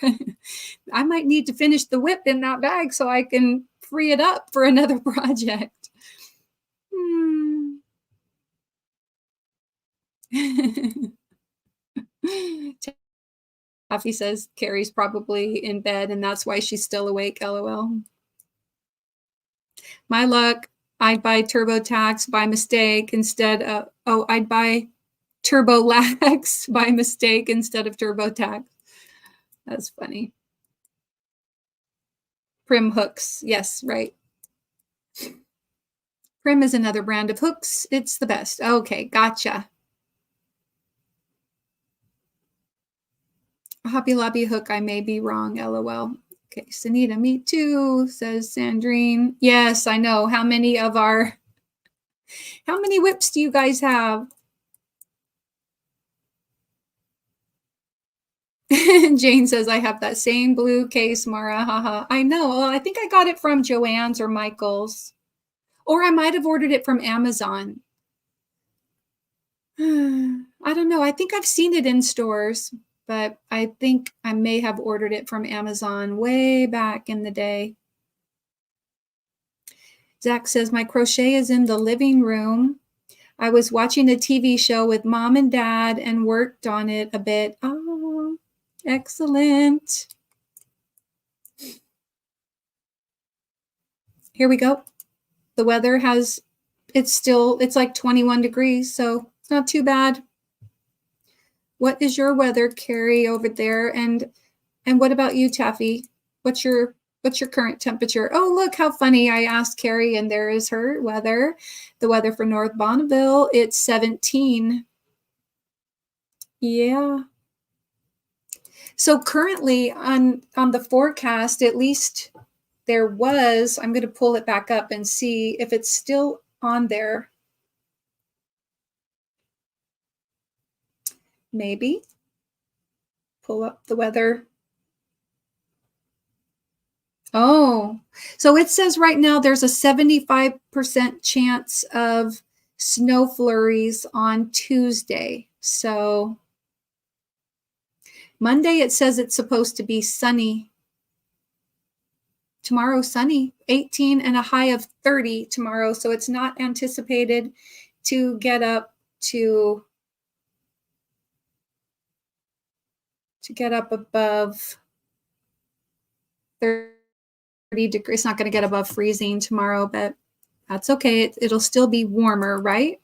I might need to finish the whip in that bag so I can free it up for another project. Taffy says Carrie's probably in bed and that's why she's still awake, LOL. My luck, I'd buy TurboTax by mistake instead of, I'd buy TurboLax by mistake instead of TurboTax. That's funny. Prim hooks. Yes, right. Prim is another brand of hooks. It's the best. Okay, gotcha. Hobby Lobby hook, I may be wrong, LOL. Okay, Sunita, me too, says Sandrine. Yes, I know. How many whips do you guys have? Jane says, I have that same blue case, Mara. Haha. I know. Well, I think I got it from Joann's or Michael's. Or I might have ordered it from Amazon. I don't know. I think I've seen it in stores, but I think I may have ordered it from Amazon way back in the day. Zach says, my crochet is in the living room. I was watching a TV show with mom and dad and worked on it a bit. Oh, excellent. Here we go. The weather it's like 21 degrees, so it's not too bad. What is your weather, Carrie, over there? And what about you, Taffy? What's your current temperature? Oh, look how funny. I asked Carrie and there is her weather. The weather for North Bonneville, it's 17. Yeah. So currently on the forecast, at least there was, I'm going to pull it back up and see if it's still on there. Maybe. Pull up the weather. Oh, so it says right now there's a 75% chance of snow flurries on Tuesday. So Monday, it says it's supposed to be sunny. Tomorrow, sunny, 18 and a high of 30 tomorrow. So it's not anticipated to get up above 30 degrees. It's not going to get above freezing tomorrow, but that's okay. It'll still be warmer, right?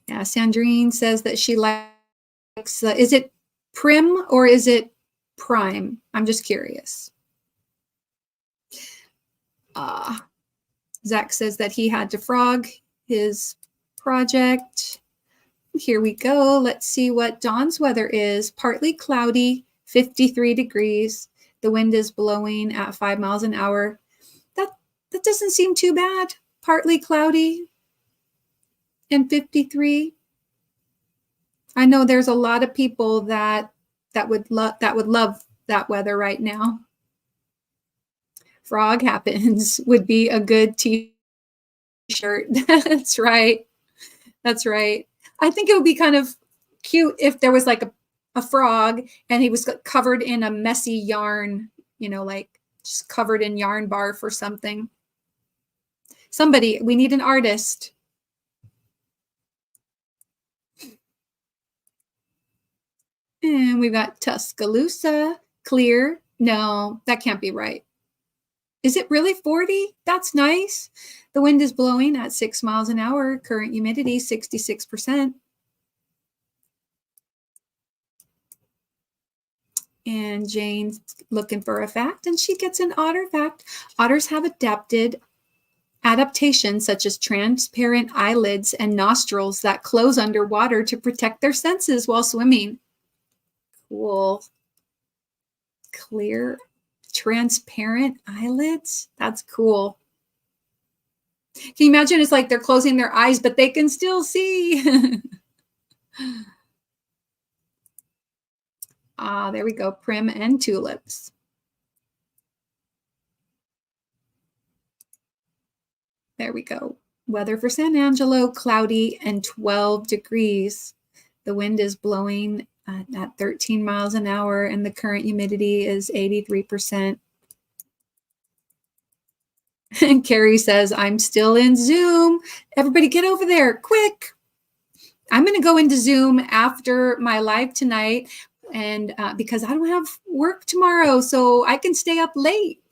Yeah, Sandrine says that she likes, is it prim or is it prime? I'm just curious. Zach says that he had to frog his project. Here we go. Let's see what Dawn's weather is. Partly cloudy, 53 degrees. The wind is blowing at 5 miles an hour. That doesn't seem too bad. Partly cloudy and 53. I know there's a lot of people that would love that weather right now. Frog happens would be a good t-shirt. That's right. That's right. I think it would be kind of cute if there was like a frog and he was covered in a messy yarn, like just covered in yarn barf or something. Somebody, we need an artist. And we've got Tuscaloosa, clear. No, that can't be right. Is it really 40? That's nice. The wind is blowing at 6 miles an hour. Current humidity, 66%. And Jane's looking for a fact, and she gets an otter fact. Otters have adaptations such as transparent eyelids and nostrils that close underwater to protect their senses while swimming. Cool. Clear, transparent eyelids? That's cool. Can you imagine? It's like they're closing their eyes, but they can still see. There we go. Prim and tulips. There we go. Weather for San Angelo, cloudy and 12 degrees. The wind is blowing at 13 miles an hour, and the current humidity is 83%. And Carrie says, I'm still in Zoom. Everybody get over there, quick. I'm going to go into Zoom after my live tonight, and because I don't have work tomorrow, so I can stay up late.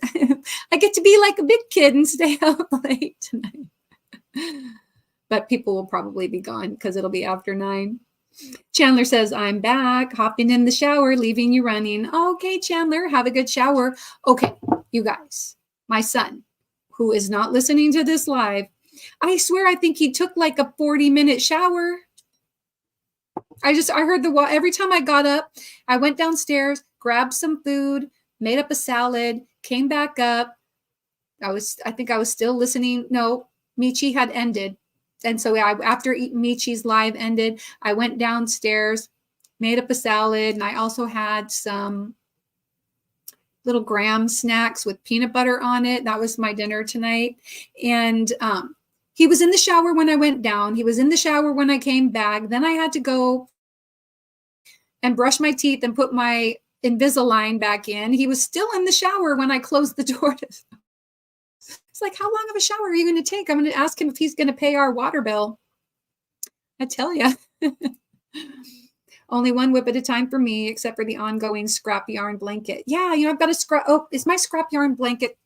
I get to be like a big kid and stay up late tonight. But people will probably be gone because it'll be after 9. Chandler says, I'm back, hopping in the shower, leaving you running. Okay, Chandler, have a good shower. Okay, you guys, my son, who is not listening to this live, I swear I think he took like a 40-minute shower. I heard every time I got up, I went downstairs, grabbed some food, made up a salad, came back up. I think I was still listening. No, Michi had ended. And so after Michi's live ended, I went downstairs, made up a salad, and I also had some little graham snacks with peanut butter on it. That was my dinner tonight. And he was in the shower when I went down. He was in the shower when I came back. Then I had to go and brush my teeth and put my Invisalign back in. He was still in the shower when I closed the door. It's like, how long of a shower are you going to take? I'm going to ask him if he's going to pay our water bill. I tell you. Only one whip at a time for me, except for the ongoing scrap yarn blanket. Yeah, I've got a scrap. Oh, is my scrap yarn blanket?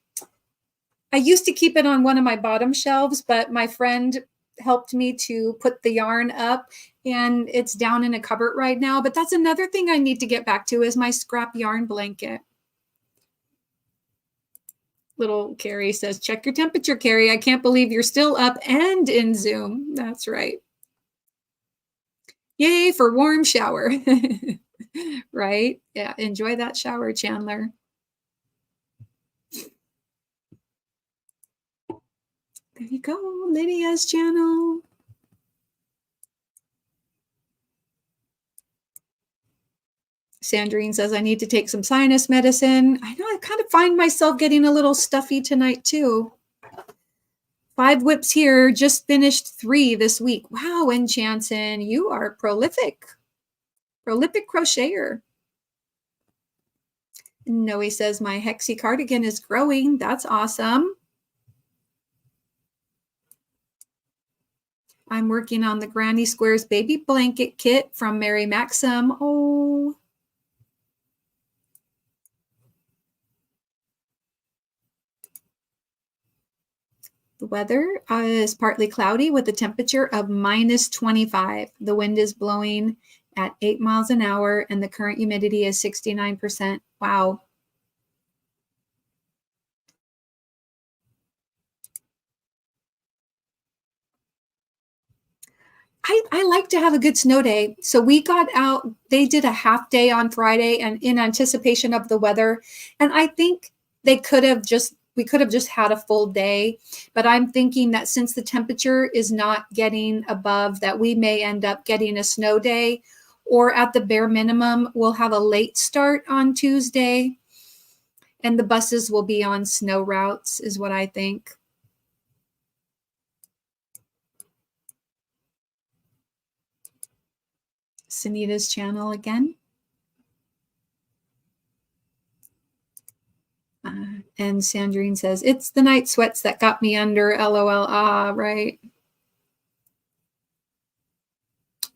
I used to keep it on one of my bottom shelves, but my friend helped me to put the yarn up, and it's down in a cupboard right now. But that's another thing I need to get back to is my scrap yarn blanket. Little Carrie says, check your temperature, Carrie. I can't believe you're still up and in Zoom. That's right. Yay for warm shower. Right? Yeah, enjoy that shower, Chandler. There you go, Lydia's channel. Sandrine says, I need to take some sinus medicine. I know I kind of find myself getting a little stuffy tonight too. 5 whips here, just finished 3 this week. Wow, Enchanson, you are prolific crocheter. Noe says, my Hexie cardigan is growing. That's awesome. I'm working on the Granny Squares baby blanket kit from Mary Maxim. Oh. The weather is partly cloudy with a temperature of -25. The wind is blowing at 8 miles an hour and the current humidity is 69%. Wow. I like to have a good snow day. So we got out, they did a half day on Friday and in anticipation of the weather. And I think we could have just had a full day, but I'm thinking that since the temperature is not getting above that, we may end up getting a snow day, or at the bare minimum, we'll have a late start on Tuesday and the buses will be on snow routes is what I think. Sunita's channel again. And Sandrine says, it's the night sweats that got me under, LOL. Ah, right.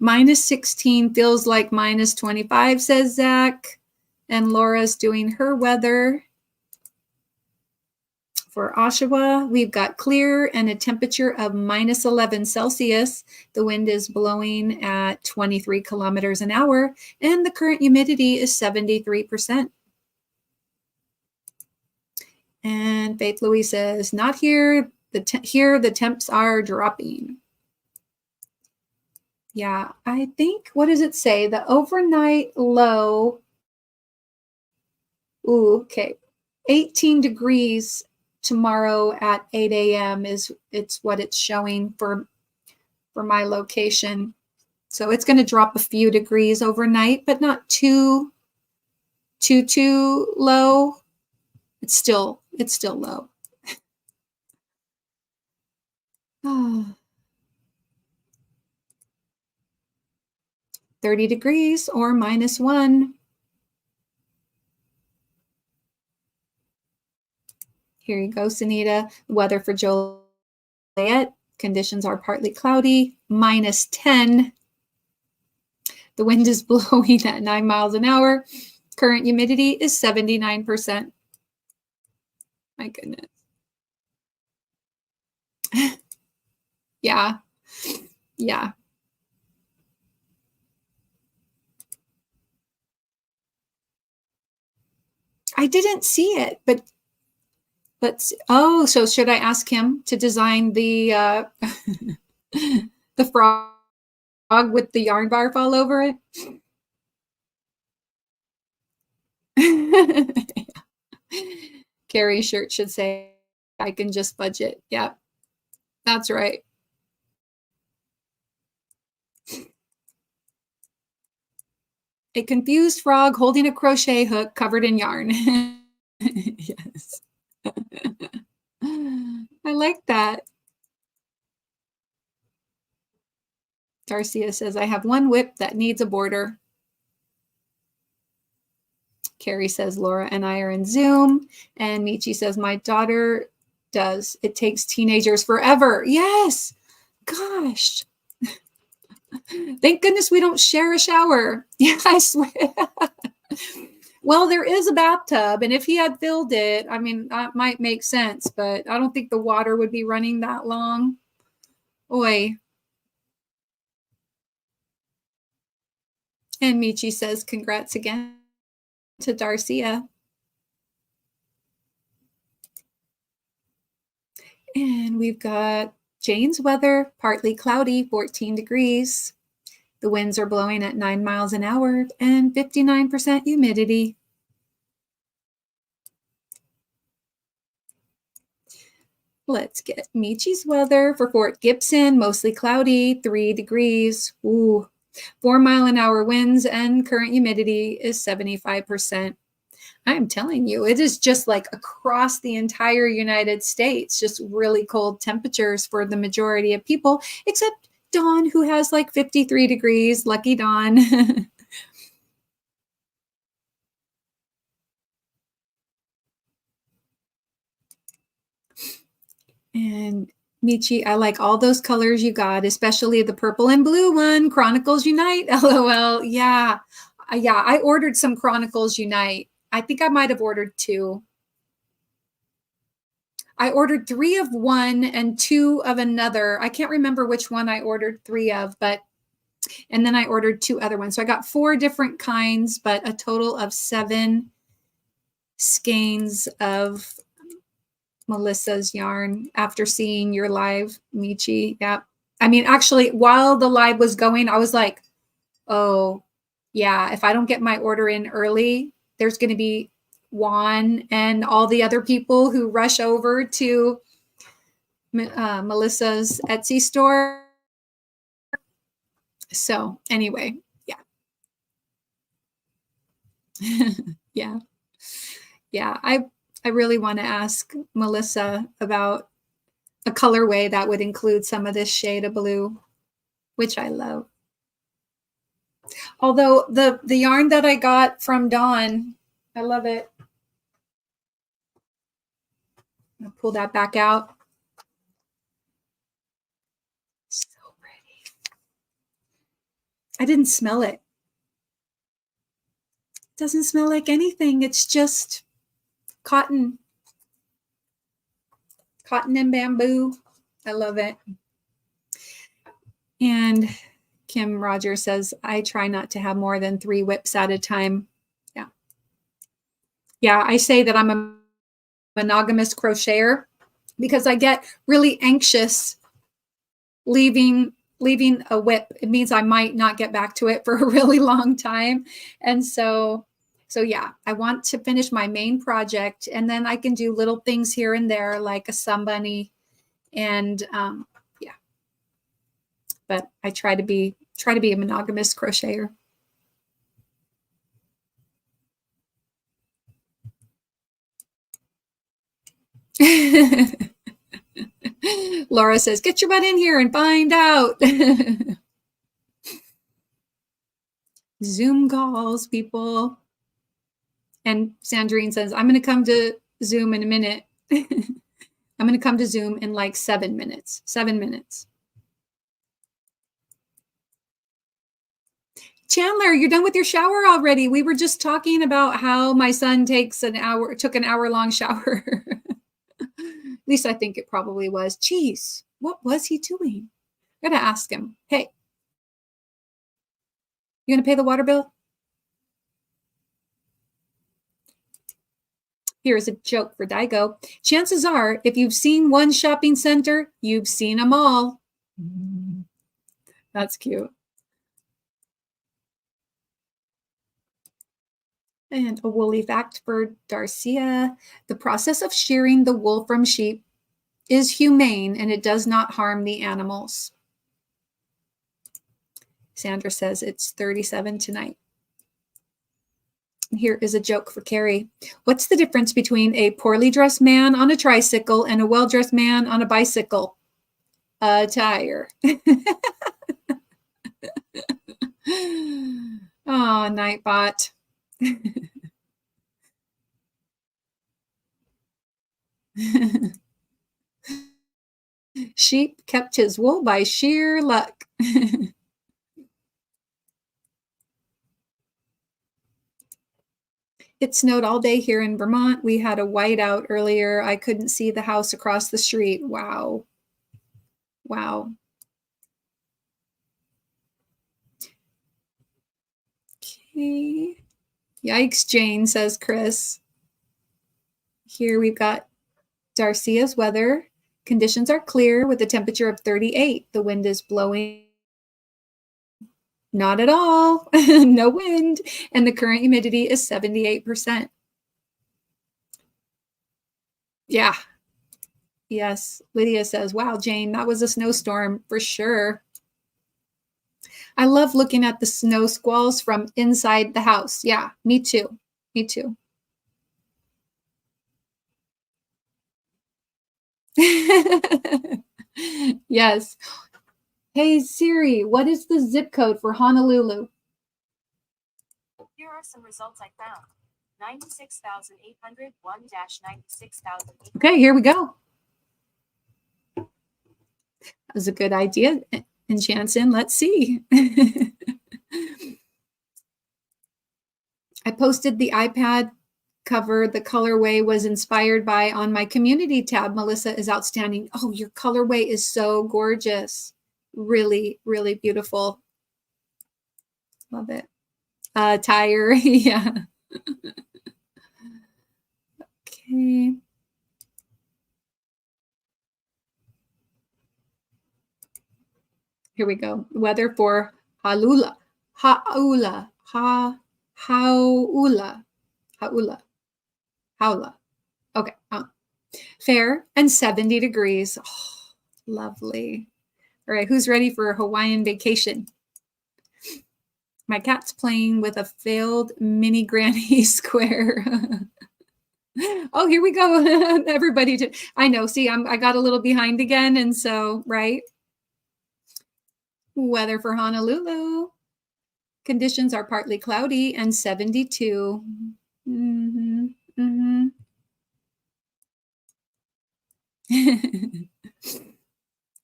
-16 feels like -25, says Zach. And Laura's doing her weather. For Oshawa, we've got clear and a temperature of -11 Celsius. The wind is blowing at 23 kilometers an hour, and the current humidity is 73%. And Faith Louise says, not here. Here, the temps are dropping. Yeah, I think, what does it say? The overnight low, okay, 18 degrees tomorrow at 8 a.m. it's what it's showing for my location. So it's going to drop a few degrees overnight, but not too low. It's still low. Oh. 30 degrees or -1. Here you go, Sunita. Weather for Joliet. Conditions are partly cloudy, -10. The wind is blowing at 9 miles an hour. Current humidity is 79%. My goodness. Yeah. Yeah. I didn't see it, but oh, so should I ask him to design the the frog with the yarn barf all over it? Carrie's shirt should say, I can just budget. Yeah, that's right. A confused frog holding a crochet hook covered in yarn. Yes. I like that. Darcia says, I have one whip that needs a border. Carrie says, Laura and I are in Zoom. And Michi says, my daughter does. It takes teenagers forever. Yes. Gosh. Thank goodness we don't share a shower. Yeah, I swear. Well, there is a bathtub, and if he had filled it, I mean, that might make sense, but I don't think the water would be running that long. Oi. And Michi says, congrats again to Darcia. And we've got Jane's weather, partly cloudy, 14 degrees. The winds are blowing at 9 miles an hour and 59% humidity. Let's get Michi's weather for Fort Gibson, mostly cloudy, 3 degrees. Ooh. 4-mile-an-hour winds and current humidity is 75%. I'm telling you, it is just like across the entire United States, just really cold temperatures for the majority of people, except Dawn, who has like 53 degrees. Lucky Dawn. And Michi, I like all those colors you got, especially the purple and blue one. Chronicles Unite. LOL. Yeah. Yeah. I ordered some Chronicles Unite. I think I might have ordered 2. I ordered 3 of one and 2 of another. I can't remember which one I ordered 3 of, and then I ordered 2 other ones. So I got 4 different kinds, but a total of 7 skeins of Melissa's yarn after seeing your live, Michi. Yeah. I mean, actually, while the live was going, I was like, oh, yeah, if I don't get my order in early, there's going to be Juan and all the other people who rush over to Melissa's Etsy store. So anyway, yeah. Yeah. Yeah. I really want to ask Melissa about a colorway that would include some of this shade of blue, which I love. Although the yarn that I got from Dawn, I love it. I'll pull that back out. So pretty. I didn't smell it. It doesn't smell like anything. It's just cotton. Cotton and bamboo. I love it. And Kim Rogers says, I try not to have more than 3 whips at a time. Yeah. Yeah, I say that I'm a monogamous crocheter because I get really anxious leaving a whip. It means I might not get back to it for a really long time. And so yeah, I want to finish my main project, and then I can do little things here and there like a sun bunny. And yeah, but I try to be a monogamous crocheter. Laura says, get your butt in here and find out. Zoom calls, people. And Sandrine says, I'm going to come to Zoom in a minute. I'm going to come to Zoom in like 7 minutes. 7 minutes. Chandler, you're done with your shower already. We were just talking about how my son took an hour-long shower. At least I think it probably was. Jeez, what was he doing? I gotta ask him. Hey, you gonna pay the water bill? Here's a joke for Daigo. Chances are, if you've seen one shopping center, you've seen them all. That's cute. And a woolly fact for Darcia. The process of shearing the wool from sheep is humane and it does not harm the animals. Sandra says it's 37 tonight. Here is a joke for Carrie. What's the difference between a poorly dressed man on a tricycle and a well-dressed man on a bicycle? A tire. Oh, Nightbot. Sheep kept his wool by sheer luck. It snowed all day here in Vermont. We had a whiteout earlier. I couldn't see the house across the street. Wow. Wow. Okay. Yikes, Jane, says Chris. Here we've got Darcia's weather. Conditions are clear with a temperature of 38. The wind is blowing. Not at all. No wind. And the current humidity is 78%. Yeah. Yes. Lydia says, wow, Jane, that was a snowstorm for sure. I love looking at the snow squalls from inside the house. Yeah, me too. Me too. Yes. Hey Siri, what is the zip code for Honolulu? Here are some results I found. 96,801-96,000. Okay, here we go. That was a good idea. And Jansen, let's see. I posted the iPad cover the colorway was inspired by on my community tab. Melissa is outstanding. Oh, your colorway is so gorgeous. Really, really beautiful. Love it. Tire, yeah. Okay. Here we go. Weather for Haula. Haula. Haula. Haula. Haula. Okay. Fair and 70 degrees. Oh, lovely. All right. Who's ready for a Hawaiian vacation? My cat's playing with a failed mini granny square. Oh, here we go. Everybody did. I know. See, I got a little behind again. And so, right. Weather for Honolulu. Conditions are partly cloudy and 72. Mm-hmm. Mm-hmm.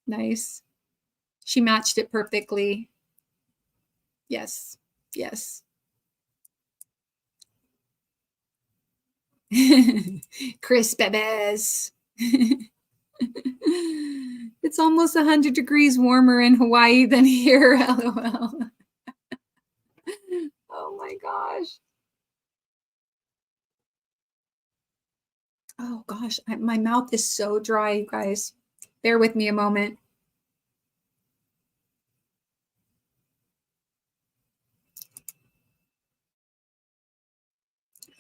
Nice. She matched it perfectly. Yes. Yes. Chris Bebes. It's almost 100 degrees warmer in Hawaii than here. LOL. Oh my gosh. Oh gosh, my mouth is so dry, you guys. Bear with me a moment.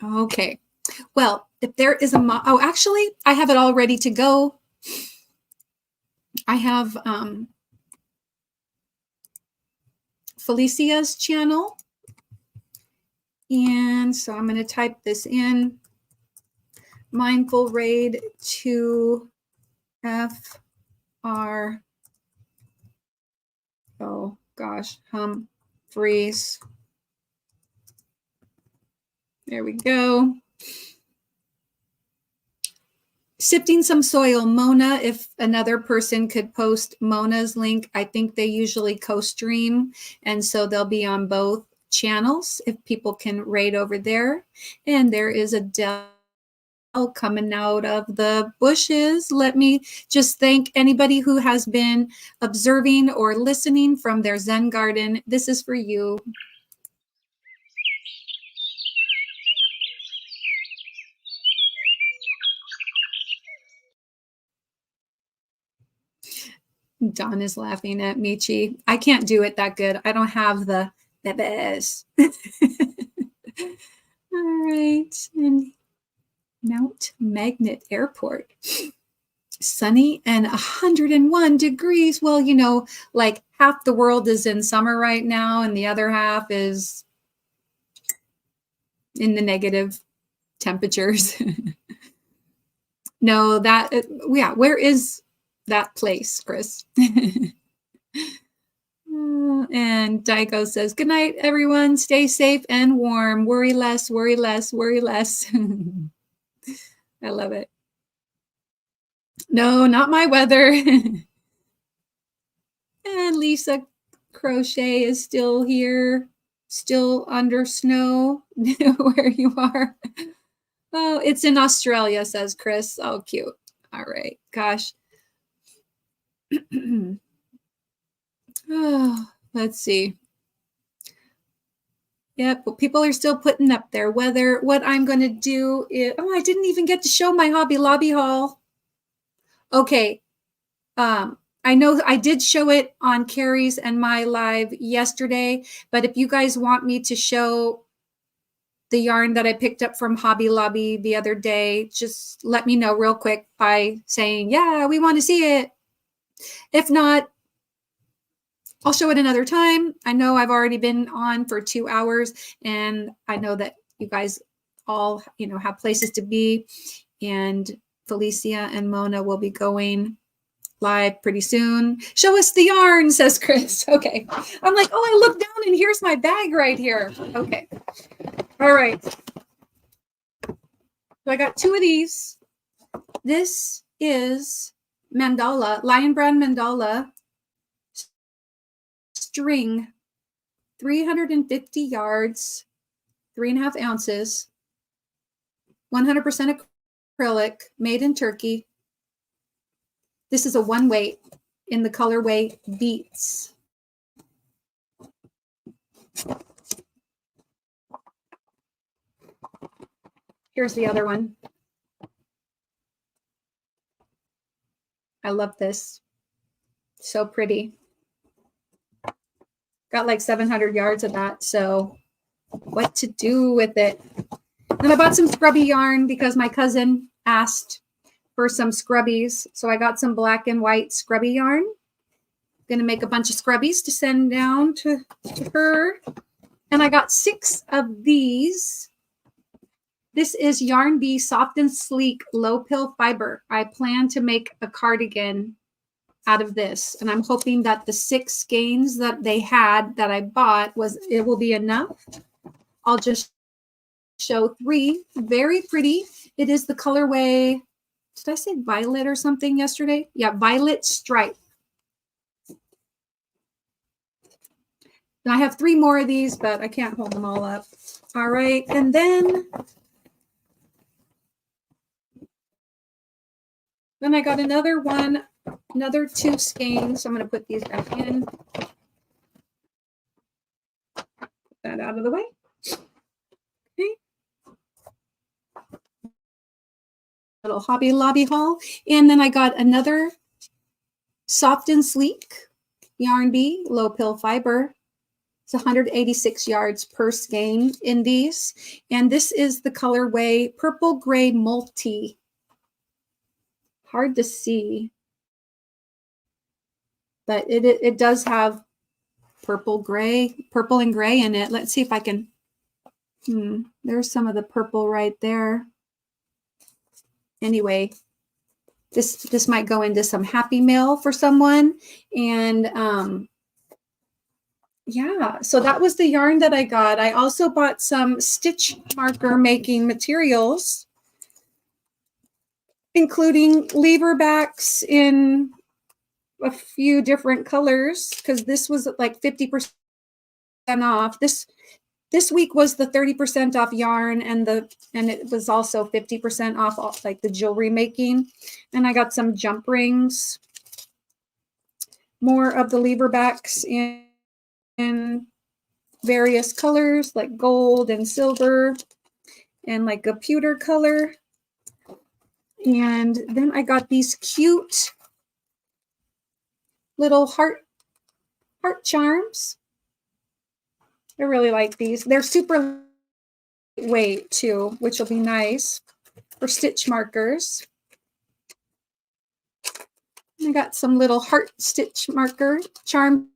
Okay. Well, if there is oh, actually, I have it all ready to go. I have Felicia's channel. And so I'm going to type this in. Mindful Raid 2 FR. Oh gosh, Humphreys. There we go. Sifting some soil, Mona, if another person could post Mona's link, I think they usually co-stream, and so they'll be on both channels if people can raid over there. And there is a Dell coming out of the bushes. Let me just thank anybody who has been observing or listening from their Zen garden. This is for you. Don is laughing at Michi. I can't do it that good. I don't have the bebes. All right. And Mount Magnet Airport. Sunny and 101 degrees. Well, you know, like half the world is in summer right now and the other half is in the negative temperatures. No, that, yeah, where is that place, Chris? And Daiko says, good night, everyone. Stay safe and warm. Worry less, worry less, worry less. I love it. No, not my weather. And Lisa Crochet is still here, still under snow where you are. Oh, it's in Australia, says Chris. Oh, cute. All right. Gosh. Oh, let's see. Yep, well, people are still putting up their weather. What I'm going to do is, oh, I didn't even get to show my Hobby Lobby haul. Okay. I know I did show it on Carrie's and my live yesterday, but if you guys want me to show the yarn that I picked up from Hobby Lobby the other day, just let me know real quick by saying, yeah, we want to see it. If not, I'll show it another time. I know I've already been on for 2 hours, and I know that you guys all, have places to be, and Felicia and Mona will be going live pretty soon. Show us the yarn, says Chris. Okay. I'm like, oh, I look down and here's my bag right here. Okay. All right. So I got 2 of these. This is mandala, Lion Brand mandala string, 350 yards, 3.5 ounces, 100% acrylic, made in Turkey. This is a 1 weight in the colorway Beets. Here's the other one. I love this. So pretty. Got like 700 yards of that. So what to do with it? And I bought some scrubby yarn because my cousin asked for some scrubbies. So I got some black and white scrubby yarn. Going to make a bunch of scrubbies to send down to her. And I got 6 of these. This is Yarn Bee Soft and Sleek Low Pill Fiber. I plan to make a cardigan out of this. And I'm hoping that the 6 skeins that they had that I bought it will be enough. I'll just show 3. Very pretty. It is the colorway, did I say violet or something yesterday? Yeah, violet stripe. And I have 3 more of these, but I can't hold them all up. All right, and then I got another 2 skeins. So I'm going to put these back in. Put that out of the way. Okay. Little Hobby Lobby haul. And then I got another Soft and Sleek Yarn Bee Low Pill Fiber. It's 186 yards per skein in these. And this is the colorway Purple Gray Multi. Hard to see, but it does have purple and gray in it. Let's see if I can. There's some of the purple right there. Anyway, this might go into some happy mail for someone. And yeah, so that was the yarn that I got. I also bought some stitch marker making materials, including lever backs in a few different colors, because this was like 50% off. This week was the 30% off yarn, and it was also 50% off like the jewelry making. And I got some jump rings, more of the lever backs in various colors like gold and silver and like a pewter color. And then I got these cute little heart charms. I really like these. They're super lightweight too, which will be nice for stitch markers. I got some little heart stitch marker charms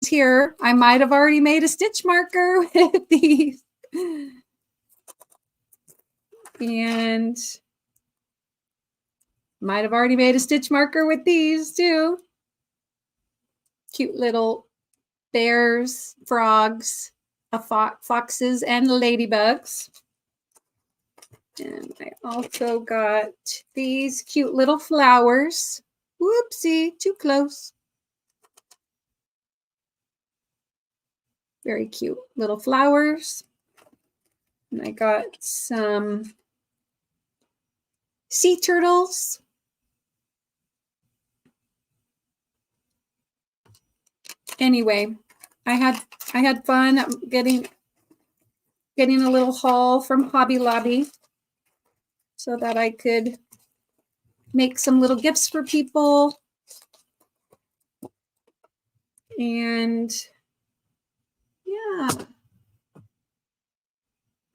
here. I might have already made a stitch marker with these. And might have already made a stitch marker with these too. Cute little bears, frogs, foxes, and ladybugs. And I also got these cute little flowers. Whoopsie, too close. Very cute little flowers. And I got some sea turtles. Anyway, I had fun getting a little haul from Hobby Lobby so that I could make some little gifts for people. And yeah.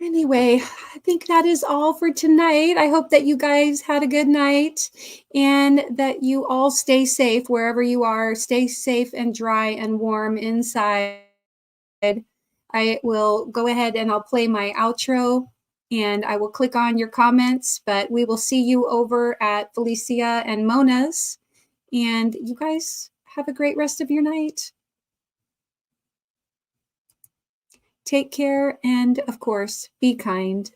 Anyway, I think that is all for tonight. I hope that you guys had a good night and that you all stay safe wherever you are. Stay safe and dry and warm inside. I will go ahead and I'll play my outro and I will click on your comments, but we will see you over at Felicia and Mona's. And you guys have a great rest of your night. Take care and, of course, be kind.